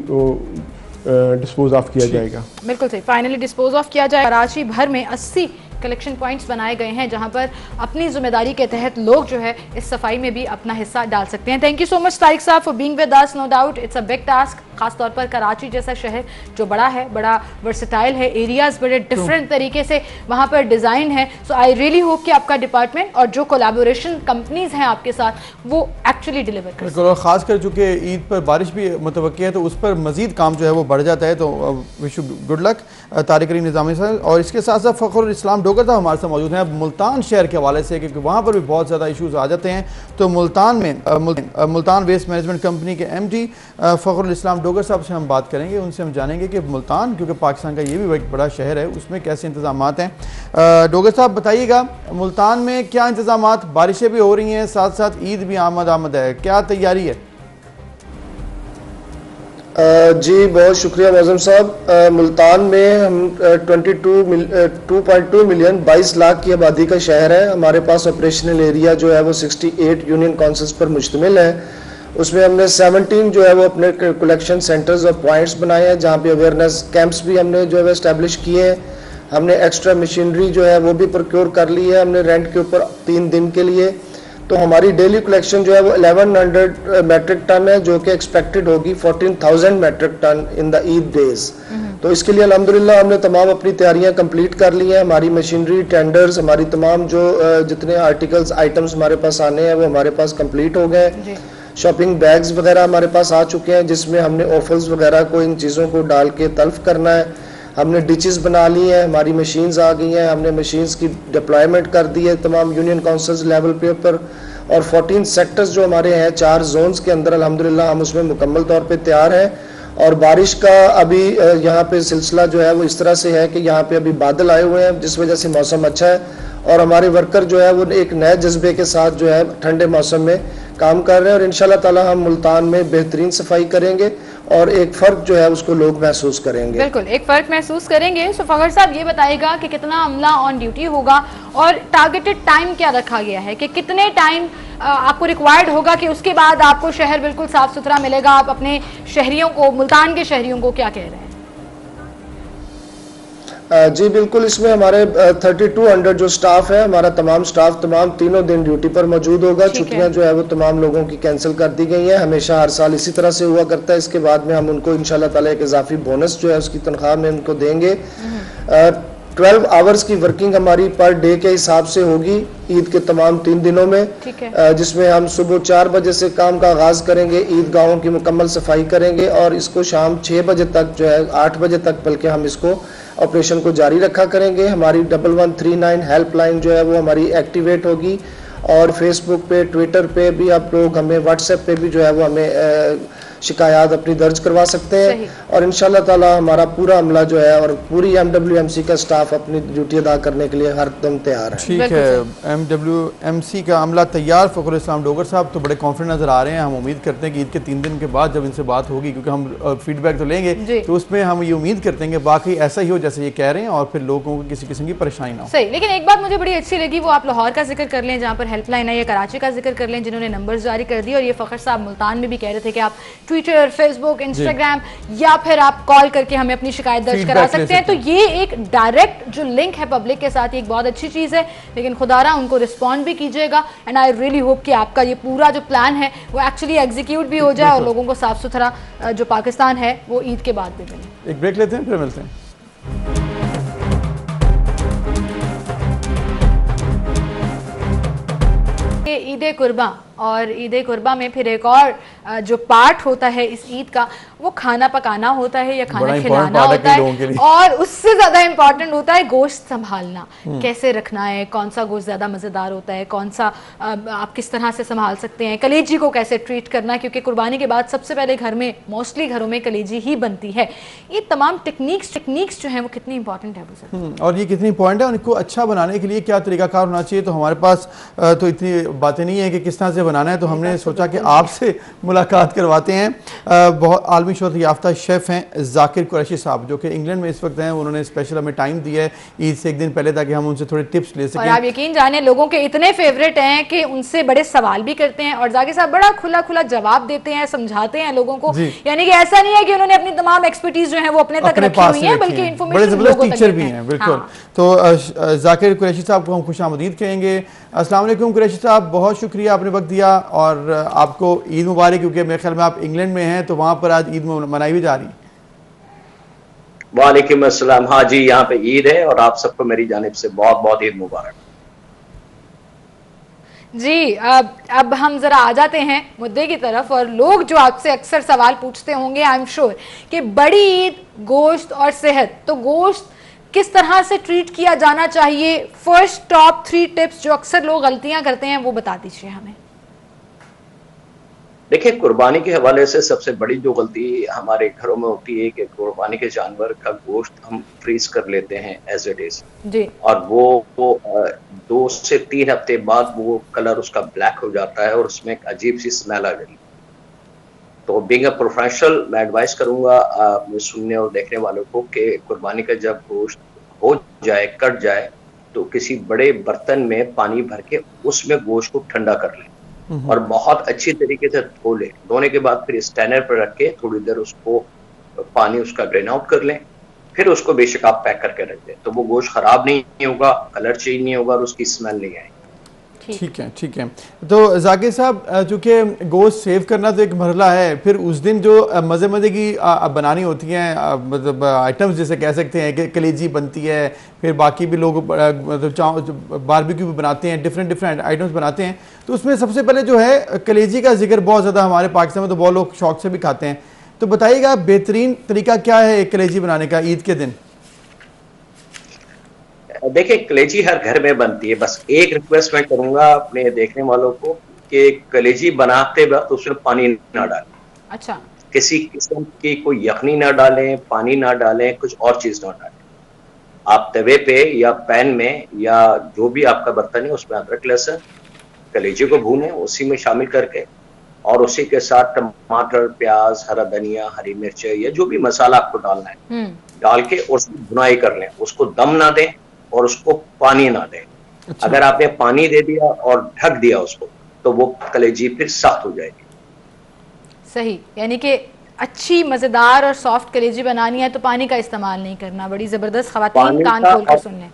डिस्पोज ऑफ किया जाएगा। बिल्कुल सही, फाइनली डिस्पोज ऑफ किया जाएगा। कराची भर में 80 कलेक्शन पॉइंट्स बनाए गए हैं जहां पर अपनी जिम्मेदारी के तहत लोग जो है इस सफाई में भी अपना हिस्सा डाल सकते हैं। Thank you so much Tariq Sahab for being with us. No doubt it's a big task, खासतौर पर कराची जैसा शहर जो बड़ा है, बड़ा वर्सेटाइल है, एरियाज बड़े डिफरेंट तरीके से वहाँ पर डिज़ाइन है। सो आई रियली होप कि आपका डिपार्टमेंट और जो कोलैबोरेशन कंपनीज हैं आपके साथ वो एक्चुअली डिलीवर करें। बिल्कुल, और ख़ासकर चूँकि ईद पर बारिश भी मुतवक्की है तो उस पर मज़ीद काम जो है वो बढ़ जाता है। तो wish you good luck Tariq Karim Nizami Sahab. और इसके साथ साथ फ़खरुल इस्लाम डोगर साहब हमारे साथ मौजूद हैं अब मुल्तान शहर के हवाले से, क्योंकि वहाँ पर भी बहुत ज़्यादा इशूज़ आ जाते हैं। तो मुल्तान में मुल्तान वेस्ट मैनेजमेंट कंपनी के MD फ़खरुल इस्लाम डोगर साहब से हम बात करेंगे, उनसे हम जानेंगे कि मुल्तान क्योंकि पाकिस्तान का ये भी एक बड़ा शहर है उसमें कैसे इंतज़ामात हैं। डोगर साहब बताइएगा, मुल्तान में क्या इंतज़ामात, बारिशें भी हो रही हैं, साथ साथ ईद भी आमद है, क्या तैयारी है? जी बहुत शुक्रिया मौज़म साहब। मुल्तान में हम 2.2 मिलियन 22 लाख की आबादी का शहर है। हमारे पास ऑपरेशनल एरिया जो है वो 68 यूनियन काउंसिल्स पर मुश्तमिल है। उसमें हमने 17 जो है वो अपने कलेक्शन सेंटर्स और पॉइंट्स बनाए हैं, जहाँ पे अवेयरनेस कैंप्स भी हमने जो है इस्टेब्लिश किए हैं। हमने एक्स्ट्रा मशीनरी जो है वो भी प्रोक्योर कर ली है हमने रेंट के ऊपर 3 दिन के लिए। तो हमारी डेली कलेक्शन जो है वो 1100 मेट्रिक टन है, जो कि एक्सपेक्टेड होगी 14,000 metric ton in the Eid days. तो इसके लिए अल्हम्दुलिल्लाह हमने तमाम अपनी तैयारियां कंप्लीट कर ली हैं। हमारी मशीनरी, टेंडर्स, हमारी तमाम जो जितने आर्टिकल्स, आइटम्स हमारे पास आने हैं वो हमारे पास कंप्लीट हो गए। शॉपिंग बैग्स वगैरह हमारे पास आ चुके हैं, जिसमें हमने ऑफल्स वगैरह को इन चीज़ों को डाल के तल्फ करना है। हमने डिचेस बना ली हैं, हमारी मशीन्स आ गई हैं, हमने मशीन्स की डिप्लॉयमेंट कर दी है तमाम यूनियन काउंसिल्स लेवल पे ऊपर, और 14 सेक्टर्स जो हमारे हैं 4 जोन्स के अंदर अल्हम्दुलिल्लाह हम उसमें मुकम्मल तौर पे तैयार हैं। और बारिश का अभी यहाँ पे सिलसिला जो है वो इस तरह से है कि यहाँ पे अभी बादल आए हुए हैं, जिस वजह से मौसम अच्छा है और हमारे वर्कर जो है वो एक नए जज्बे के साथ जो है ठंडे मौसम में काम कर रहे हैं। और इंशाल्लाह ताला हम मुल्तान में बेहतरीन सफाई करेंगे और एक फ़र्क जो है उसको लोग महसूस करेंगे। बिल्कुल एक फ़र्क महसूस करेंगे। सो फ़खर साहब ये बताइएगा कि कितना अमला ऑन ड्यूटी होगा और टारगेटेड टाइम क्या रखा गया है कि कितने टाइम आपको रिक्वायर्ड होगा कि उसके बाद आपको शहर बिल्कुल साफ़ सुथरा मिलेगा? आप अपने शहरियों को, मुल्तान के शहरियों को क्या कह रहे हैं? जी बिल्कुल, इसमें हमारे 3200 जो स्टाफ है, हमारा तमाम स्टाफ तमाम तीनों दिन ड्यूटी पर मौजूद होगा। छुट्टियां जो है वो तमाम लोगों की कैंसिल कर दी गई हैं। हमेशा हर साल इसी तरह से हुआ करता है। इसके बाद में हम उनको इंशाल्लाह ताला एक इजाफी बोनस जो है उसकी तनख्वाह में उनको देंगे। 12 आवर्स की वर्किंग हमारी पर डे के हिसाब से होगी ईद के तमाम 3 दिनों में, जिसमें हम सुबह 4 बजे से काम का आगाज करेंगे, ईदगाहों की मुकम्मल सफाई करेंगे और इसको शाम 6 बजे तक जो है 8 बजे तक बल्कि हम इसको ऑपरेशन को जारी रखा करेंगे। हमारी 1139 हेल्पलाइन जो है वो हमारी एक्टिवेट होगी और फेसबुक पे, ट्विटर पे भी आप लोग हमें, व्हाट्सएप पे भी जो है वो हमें शिकायत अपनी दर्ज करवा सकते हैं। और इंशाल्लाह ताला हमारा पूरा अमला जो है और पूरी MWMC का स्टाफ अपनी ड्यूटी अदा करने के लिए हर दम तैयार है। ठीक है, MWMC का अमला तैयार। फ़खरुल इस्लाम डोगर साहब तो बड़े कॉन्फिडेंट नज़र आ रहे हैं। हम उम्मीद करते हैं कि ईद के 3 दिन के बाद जब इनसे बात होगी, क्योंकि हम फीडबैक तो लेंगे, तो उसमें हम ये उम्मीद करते हैं कि बाकी ऐसा ही हो जैसे ये कह रहे हैं और फिर लोगों को किसी किस्म की परेशानी ना हो। सही, लेकिन एक बात मुझे बड़ी अच्छी लगी, वो आप लाहौर का जिक्र कर लें जहाँ पर हेल्पलाइन है, या कराची का जिक्र कर लें जिन्होंने नंबर्स जारी कर दिए, और ये फ़खर साहब मुल्तान में भी कह रहे थे कि आप ट्विटर, फेसबुक, इंस्टाग्राम या फिर आप कॉल करके हमें अपनी शिकायत दर्ज करा सकते हैं। तो ये एक डायरेक्ट जो लिंक है पब्लिक के साथ, एक बहुत अच्छी चीज़ है। लेकिन खुदारा उनको रिस्पॉन्ड भी कीजिएगा एंड आई रियली होप कि आपका ये पूरा जो प्लान है वो एक्चुअली एग्जीक्यूट भी हो जाए और लोगों को साफ सुथरा जो पाकिस्तान है वो ईद के बाद भी मिले। एक ब्रेक लेते हैं, फिर मिलते हैं। ईद कुर्बा, और ईद कुर्बा में फिर एक और जो पार्ट होता है इस ईद का, वो खाना पकाना होता है या खाना खिलाना होता है, और उससे ज्यादा इम्पोर्टेंट होता है गोश्त संभालना। कैसे रखना है, कौन सा गोश्त ज्यादा मजेदार होता है, कौन सा आप किस तरह से संभाल सकते हैं, कलेजी को कैसे ट्रीट करना है, क्योंकि कुर्बानी के बाद सबसे पहले घर में, मोस्टली घरों में कलेजी ही बनती है। ये तमाम टेक्निक्स जो है वो कितनी इंपॉर्टेंट है और ये कितनी इंपॉर्टेंट है, और इनको अच्छा बनाने के लिए क्या तरीकाकार होना चाहिए। तो हमारे पास तो इतनी बातें नहीं है कि किस तरह से बनाना है, तो हमने सोचा कि आपसे मुलाकात करवाते हैं। बहुत आलमी शोहरत याफ्ता शेफ़ हैं जाकिर कुरैशी साहब, जो कि इंग्लैंड में इस वक्त हैं। उन्होंने स्पेशल हमें टाइम दिया है ईद से एक दिन पहले, ताकि हम उनसे थोड़े टिप्स ले सकें। और आप यकीन जाने लोगों के इतने फेवरेट हैं कि उनसे बड़े सवाल भी करते हैं, और जाकिर साहब बड़ा खुला खुला जवाब देते हैं, समझाते हैं लोगों को। यानी कि ऐसा नहीं है कि उन्होंने अपनी तमाम एक्सपर्टीज जो है वो अपने तक रखी हुई है, बल्कि इन्फॉर्मेशन जबरदस्त टीचर भी हैं। बिल्कुल। तो जाकिर कुरैशी साहब को हम खुशामदीद कहेंगे। अस्सलाम वालेकुम कुरैशी साहब, बहुत शुक्रिया आपने वक्त दिया, और आपको ईद मुबारक, क्योंकि मेरे ख्याल में आप इंग्लैंड में हैं तो वहाँ पर आज ईद मनाई भी जा रही है। वालेकुम अस्सलाम। हाँ जी, यहाँ पे ईद है और आप सबको मेरी जानिब से बहुत बहुत ईद मुबारक जी। अब हम जरा आ जाते हैं मुद्दे की तरफ, और लोग जो आपसे अक्सर सवाल पूछते होंगे, आई एम श्योर कि बड़ी ईद, गोश्त और सेहत, तो गोश्त किस तरह से ट्रीट किया जाना चाहिए, फर्स्ट टॉप 3 टिप्स जो अक्सर लोग गलतियां करते हैं वो बता दीजिए हमें। देखिए, कुर्बानी के हवाले से सबसे बड़ी जो गलती हमारे घरों में होती है कि कुर्बानी के जानवर का गोश्त हम फ्रीज कर लेते हैं एज इट इज जी, और वो 2 से 3 हफ्ते बाद वो कलर उसका ब्लैक हो जाता है और उसमें एक अजीब सी स्मेल आ गई। तो बीइंग अ प्रोफेशनल मैं एडवाइस करूंगा सुनने और देखने वालों को कि कुर्बानी का जब गोश्त हो जाए, कट जाए, तो किसी बड़े बर्तन में पानी भर के उसमें गोश्त को ठंडा कर लें और बहुत अच्छी तरीके से धो लें। धोने के बाद फिर स्टैंडर पर रख के थोड़ी देर उसको पानी उसका ड्रेन आउट कर लें, फिर उसको बेशक आप पैक करके रख दें, तो वो गोश्त खराब नहीं होगा, कलर चेंज नहीं होगा और उसकी स्मेल नहीं आएगी। ठीक है, ठीक है। तो जाकिर साहब, चूँकि गोश्त सेव करना तो एक मरहला है, फिर उस दिन जो मज़े की बनानी होती हैं, मतलब आइटम्स जैसे कह सकते हैं कि कलेजी बनती है, फिर बाकी भी लोग मतलब बारबेक्यू भी बनाते हैं, डिफरेंट आइटम्स बनाते हैं, तो उसमें सबसे पहले जो है कलेजी का जिक्र बहुत ज़्यादा हमारे पाकिस्तान में तो बहुत लोग शौक से भी खाते हैं। तो बताइएगा बेहतरीन तरीका क्या है कलेजी बनाने का ईद के दिन? देखिए, कलेजी हर घर में बनती है। बस एक रिक्वेस्ट मैं करूंगा अपने देखने वालों को कि कलेजी बनाते वक्त उसमें पानी ना डालें। अच्छा। किसी किस्म की कोई यखनी ना डालें, पानी ना डालें, कुछ और चीज ना डालें। आप तवे पे या पैन में या जो भी आपका बर्तन है उसमें अदरक लहसुन कलेजी को भूनें, उसी में शामिल करके, और उसी के साथ टमाटर, प्याज, हरा धनिया, हरी मिर्च या जो भी मसाला आपको डालना है डाल के उसकी भुनाई कर लें। उसको दम ना दें और उसको पानी ना दें। अच्छा। अगर आपने पानी दे दिया और ढक दिया उसको तो वो कलेजी फिर सख्त हो जाएगी। सही, यानी कि अच्छी मजेदार और सॉफ्ट कलेजी बनानी है तो पानी का इस्तेमाल नहीं करना। बड़ी जबरदस्त, ख़वातीन कान खोल कर सुन लें।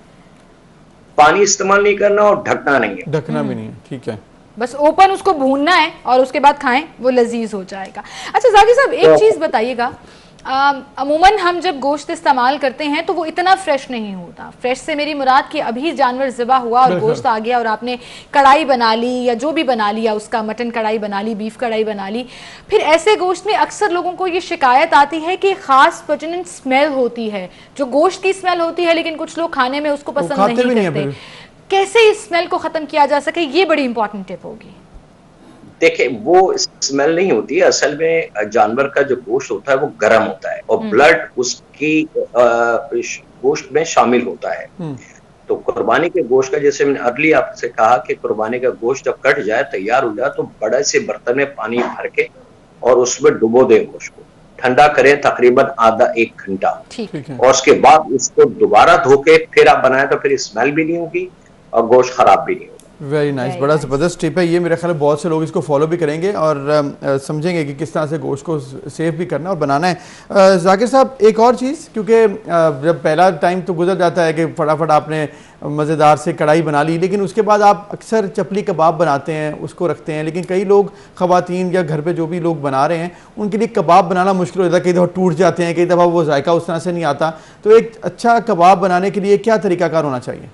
पानी इस्तेमाल नहीं करना और ढकना नहीं है। ढकना भी नहीं है, ठीक है। बस ओपन उसको भूनना है और उसके बाद खाएं, वो लजीज हो जाएगा। अच्छा जाकिर साहब, एक चीज़ बताइएगा, अमूमन हम जब गोश्त इस्तेमाल करते हैं तो वो इतना फ्रेश नहीं होता। फ्रेश से मेरी मुराद कि अभी जानवर ज़िबा हुआ और गोश्त आ गया और आपने कढ़ाई बना ली या जो भी बना लिया, उसका मटन कढ़ाई बना ली, बीफ कढ़ाई बना ली, फिर ऐसे गोश्त में अक्सर लोगों को ये शिकायत आती है कि ख़ास प्रजनन स्मेल होती है, जो गोश्त की स्मेल होती है, लेकिन कुछ लोग खाने में उसको पसंद नहीं करते। कैसे इस स्मेल को ख़त्म किया जा सके, ये बड़ी इंपॉर्टेंट टिप होगी। देखिए, वो स्मेल नहीं होती है। असल में जानवर का जो गोश्त होता है वो गर्म होता है और ब्लड उसकी गोश्त में शामिल होता है। तो कुर्बानी के गोश्त का, जैसे मैंने अर्ली आपसे कहा कि कुर्बानी का गोश्त जब कट जाए, तैयार हो जाए, तो बड़े से बर्तन में पानी भर के और उसमें डुबो दें गोश्त को, ठंडा करें तकरीबन आधा 1 घंटा, और उसके बाद उसको दोबारा धो के फिर आप बनाए तो फिर स्मेल भी नहीं होगी और गोश्त खराब भी नहीं होगा। वेरी नाइस, बड़ा ज़बरदस्त टिप है ये। मेरे ख्याल में बहुत से लोग इसको फॉलो भी करेंगे और समझेंगे कि किस तरह से गोश्त को सेव भी करना और बनाना है। जाकिर साहब, एक और चीज़, क्योंकि जब पहला टाइम तो गुजर जाता है कि फटाफट आपने मज़ेदार से कढ़ाई बना ली, लेकिन उसके बाद आप अक्सर चपली कबाब बनाते हैं, उसको रखते हैं, लेकिन कई लोग, ख़वातीन या घर पे जो भी लोग बना रहे हैं, उनके लिए कबाब बनाना मुश्किल हो जाता है। कई दफ़ा टूट जाते हैं, कई दफ़ा वो जायका उस तरह से नहीं आता। तो एक अच्छा कबाब बनाने के लिए क्या तरीक़ाकार होना चाहिए?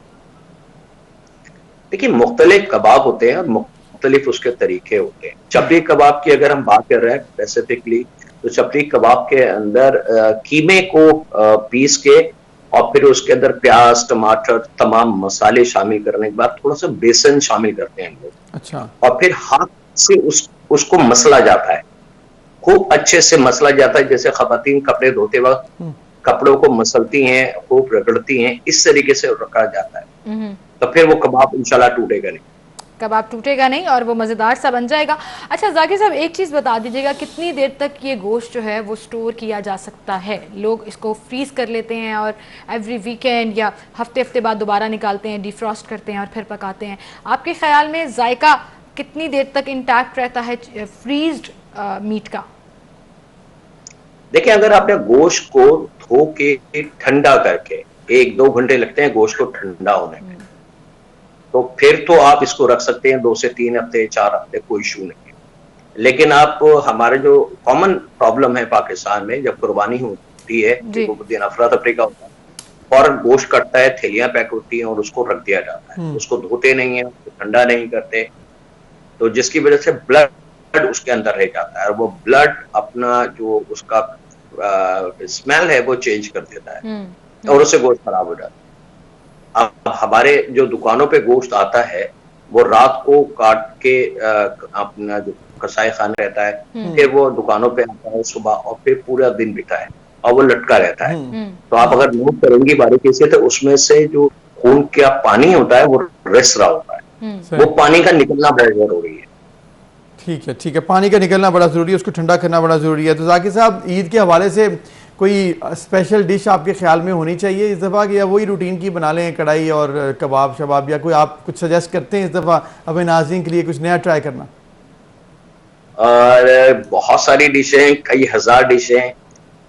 देखिए, मुख्तलिफ कबाब होते हैं और मुख्तलिफ उसके तरीके होते हैं। चपली कबाब की अगर हम बात कर रहे हैं स्पेसिफिकली, तो चपली कबाब के अंदर कीमे को पीस के और फिर उसके अंदर प्याज, टमाटर, तमाम मसाले शामिल करने के बाद थोड़ा सा बेसन शामिल करते हैं लोग। अच्छा। और फिर हाथ से उसको मसला जाता है, खूब अच्छे से मसला जाता है, जैसे ख़वातीन कपड़े धोते वक्त कपड़ों को मसलती हैं, खूब रगड़ती हैं, इस तरीके से रखा जाता है। तो फिर वो कबाब इंशाल्लाह टूटेगा नहीं, कबाब टूटेगा नहीं और वो मज़ेदार सा बन जाएगा। अच्छा जाकिर साहब, एक चीज़ बता दीजिएगा, कितनी देर तक ये गोश्त जो है वो स्टोर किया जा सकता है? लोग इसको फ्रीज कर लेते हैं और एवरी वीकेंड या हफ्ते बाद दोबारा निकालते हैं, डिफ्रॉस्ट करते हैं और फिर पकाते हैं। आपके ख्याल में जायका कितनी देर तक इंटैक्ट रहता है फ्रीज्ड मीट का? देखिए, अगर आपने गोश्त को धो के ठंडा करके 1-2 घंटे लगते हैं गोश्त को ठंडा होने में, तो फिर तो आप इसको रख सकते हैं 2 से 3 हफ्ते, 4 हफ्ते, कोई इशू नहीं है। लेकिन आप, हमारे जो कॉमन प्रॉब्लम है पाकिस्तान में, जब कुर्बानी होती है, दिन अफरा तफरी का होता है, फौरन गोश्त कटता है, थैलियां पैक होती हैं और उसको रख दिया जाता है। उसको धोते नहीं है, ठंडा नहीं करते, तो जिसकी वजह से ब्लड उसके अंदर रह जाता है और वो ब्लड अपना जो उसका स्मेल है वो चेंज कर देता है और उससे गोश्त खराब हो जाता है। अब हमारे जो दुकानों पे गोश्त आता है वो रात को काट के अपना जो कसाई खाना रहता है, फिर वो दुकानों पे आता है सुबह और फिर पूरा दिन बिकता है और वो लटका रहता है। तो आप अगर नोट करेंगी बारीकी से, तो उसमें से जो खून का पानी होता है वो रिस रहा होता है, वो पानी का निकलना बड़ा जरूरी है। ठीक है, ठीक है, पानी का निकलना बड़ा ज़रूरी है, उसको ठंडा करना बड़ा ज़रूरी है। तो जाकिर साहब, ईद के हवाले से कोई स्पेशल डिश आपके ख्याल में होनी चाहिए इस दफ़ा, कि या वही रूटीन की बना लें, कढ़ाई और कबाब शबाब, या कोई आप कुछ सजेस्ट करते हैं इस दफ़ा अपने नाज़रीन के लिए कुछ नया ट्राई करना? और बहुत सारी डिशें, कई हज़ार डिशें,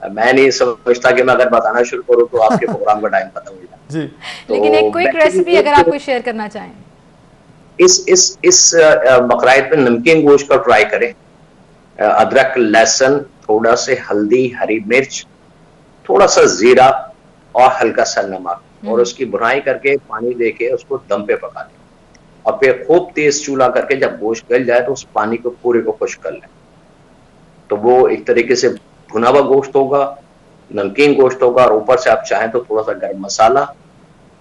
मैं नहीं समझता कि मैं अगर बताना शुरू करूँ तो आपके प्रोग्राम का टाइम खत्म हो जाए। जी, लेकिन एक क्विक रेसिपी अगर आप कोई शेयर करना चाहें। इस बकरा ईद में नमकीन गोश्त का ट्राई करें। अदरक, लहसुन, थोड़ा से हल्दी, हरी मिर्च, थोड़ा सा जीरा और हल्का सा नमक, और उसकी भुनाई करके पानी देके उसको दम पे पका लें, और फिर खूब तेज चूल्हा करके जब गोश्त गल जाए तो उस पानी को पूरे को खुश्क कर लें। तो वो एक तरीके से भुना हुआ गोश्त होगा, नमकीन गोश्त होगा, और ऊपर से आप चाहें तो थोड़ा सा गर्म मसाला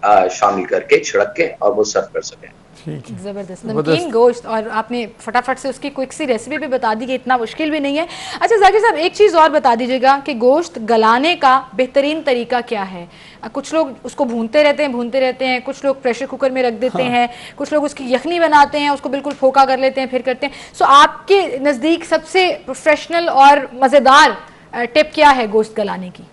शामिल करके छिड़क के और वो सर्व कर सकें। ज़बरदस्त नमकीन गोश्त, और आपने फटाफट से उसकी क्विक सी रेसिपी भी बता दी कि इतना मुश्किल भी नहीं है। अच्छा जाकिर साहब, एक चीज़ और बता दीजिएगा कि गोश्त गलाने का बेहतरीन तरीका क्या है? कुछ लोग उसको भूनते रहते हैं, कुछ लोग प्रेशर कुकर में रख देते हैं, कुछ लोग उसकी यखनी बनाते हैं, उसको बिल्कुल फोका कर लेते हैं, फिर करते हैं। सो आपके नज़दीक सबसे प्रोफेशनल और मज़ेदार टिप क्या है गोश्त गलाने की?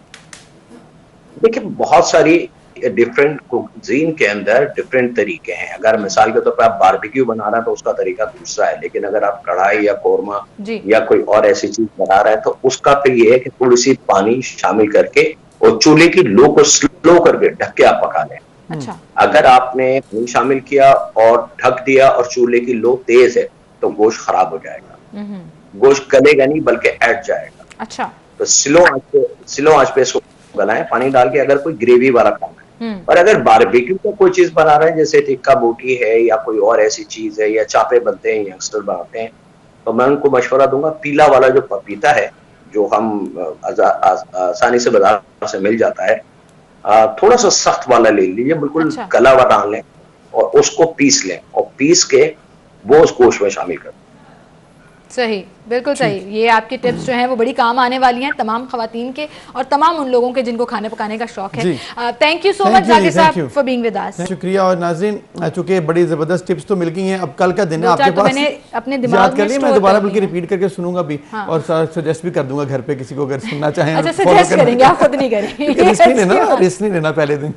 देखिए, बहुत सारी डिफरेंट कुजीन के अंदर डिफरेंट तरीके हैं। अगर मिसाल के तौर पर आप बारबेक्यू बना रहे हैं तो उसका तरीका दूसरा है, लेकिन अगर आप कढ़ाई या कोरमा या कोई और ऐसी चीज बना रहे हैं तो उसका फिर ये है कि थोड़ी सी पानी शामिल करके और चूल्हे की लो को स्लो करके ढक के आप पका लें। अच्छा। अगर आपने पानी शामिल किया और ढक दिया और चूल्हे की लो तेज है तो गोश्त खराब हो जाएगा, गोश्त गलेगा नहीं बल्कि ऐट जाएगा। अच्छा। तो स्लो आंच पे इसको गलाएं पानी डाल के, अगर कोई ग्रेवी वाला खाना है। और अगर बारबेक्यू का कोई चीज बना रहे हैं जैसे टिक्का बोटी है या कोई और ऐसी चीज है, या चापे बनते हैं, यंगस्टर बनाते हैं, तो मैं उनको मशवरा दूंगा पीला वाला जो पपीता है जो हम आसानी से बाजार से मिल जाता है, थोड़ा सा सख्त वाला ले लीजिए, बिल्कुल गला हुआ डाल लें और उसको पीस लें, और पीस के वो उस गोश्त में शामिल कर। सही, बिल्कुल सही। ये आपकी टिप्स जो हैं वो बड़ी काम आने वाली हैं तमाम खवातीन के और तमाम उन लोगों के जिनको खाने पकाने का शौक है। Thank you so much Zakir साहब फॉर बीइंग विद अस। शुक्रिया। और नाज़रीन, चूंकि बड़ी जबरदस्त टिप्स तो मिल गई हैं, अब कल का दिन है आपके पास, मैंने अपने दिमाग में मैं दोबारा बल्कि रिपीट करके सुनूंगा भी, और सजेस्ट भी कर दूंगा घर पे किसी को अगर सुनना चाहें। अच्छा, सजेस्ट करेंगे, आप खुद नहीं करेंगे, रिस्क नहीं लेना पहले दिन।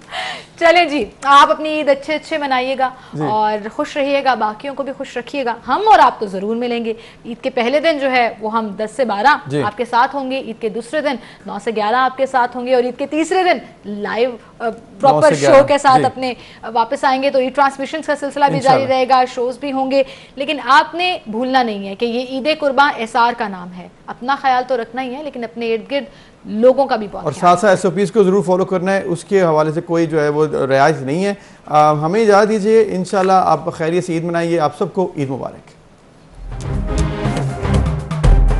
चलें जी, आप अपनी ईद अच्छे मनाइएगा और खुश रहिएगा, बाकियों को भी खुश रखिएगा। हम और आप तो जरूर मिलेंगे। ईद के पहले दिन जो है वो हम 10 से 12 आपके साथ होंगे, ईद के दूसरे दिन 9 से 11 आपके साथ होंगे, और ईद के तीसरे दिन लाइव प्रॉपर शो के साथ अपने वापस आएंगे। तो ईद ट्रांसमिशन का सिलसिला भी जारी रहेगा, शोज भी होंगे, लेकिन आपने भूलना नहीं है कि ये ईद कुर्बान एसार का नाम है। अपना ख्याल तो रखना ही है, लेकिन अपने इर्द गिर्द लोगों का भी बहुत, और साथ साथ SOPs को जरूर फॉलो करना है, उसके हवाले से कोई जो है वो रियायत नहीं है। हमें इजाज़त दीजिए, इंशाल्लाह आप खैरियत से ईद मनाइए। आप सबको ईद मुबारक।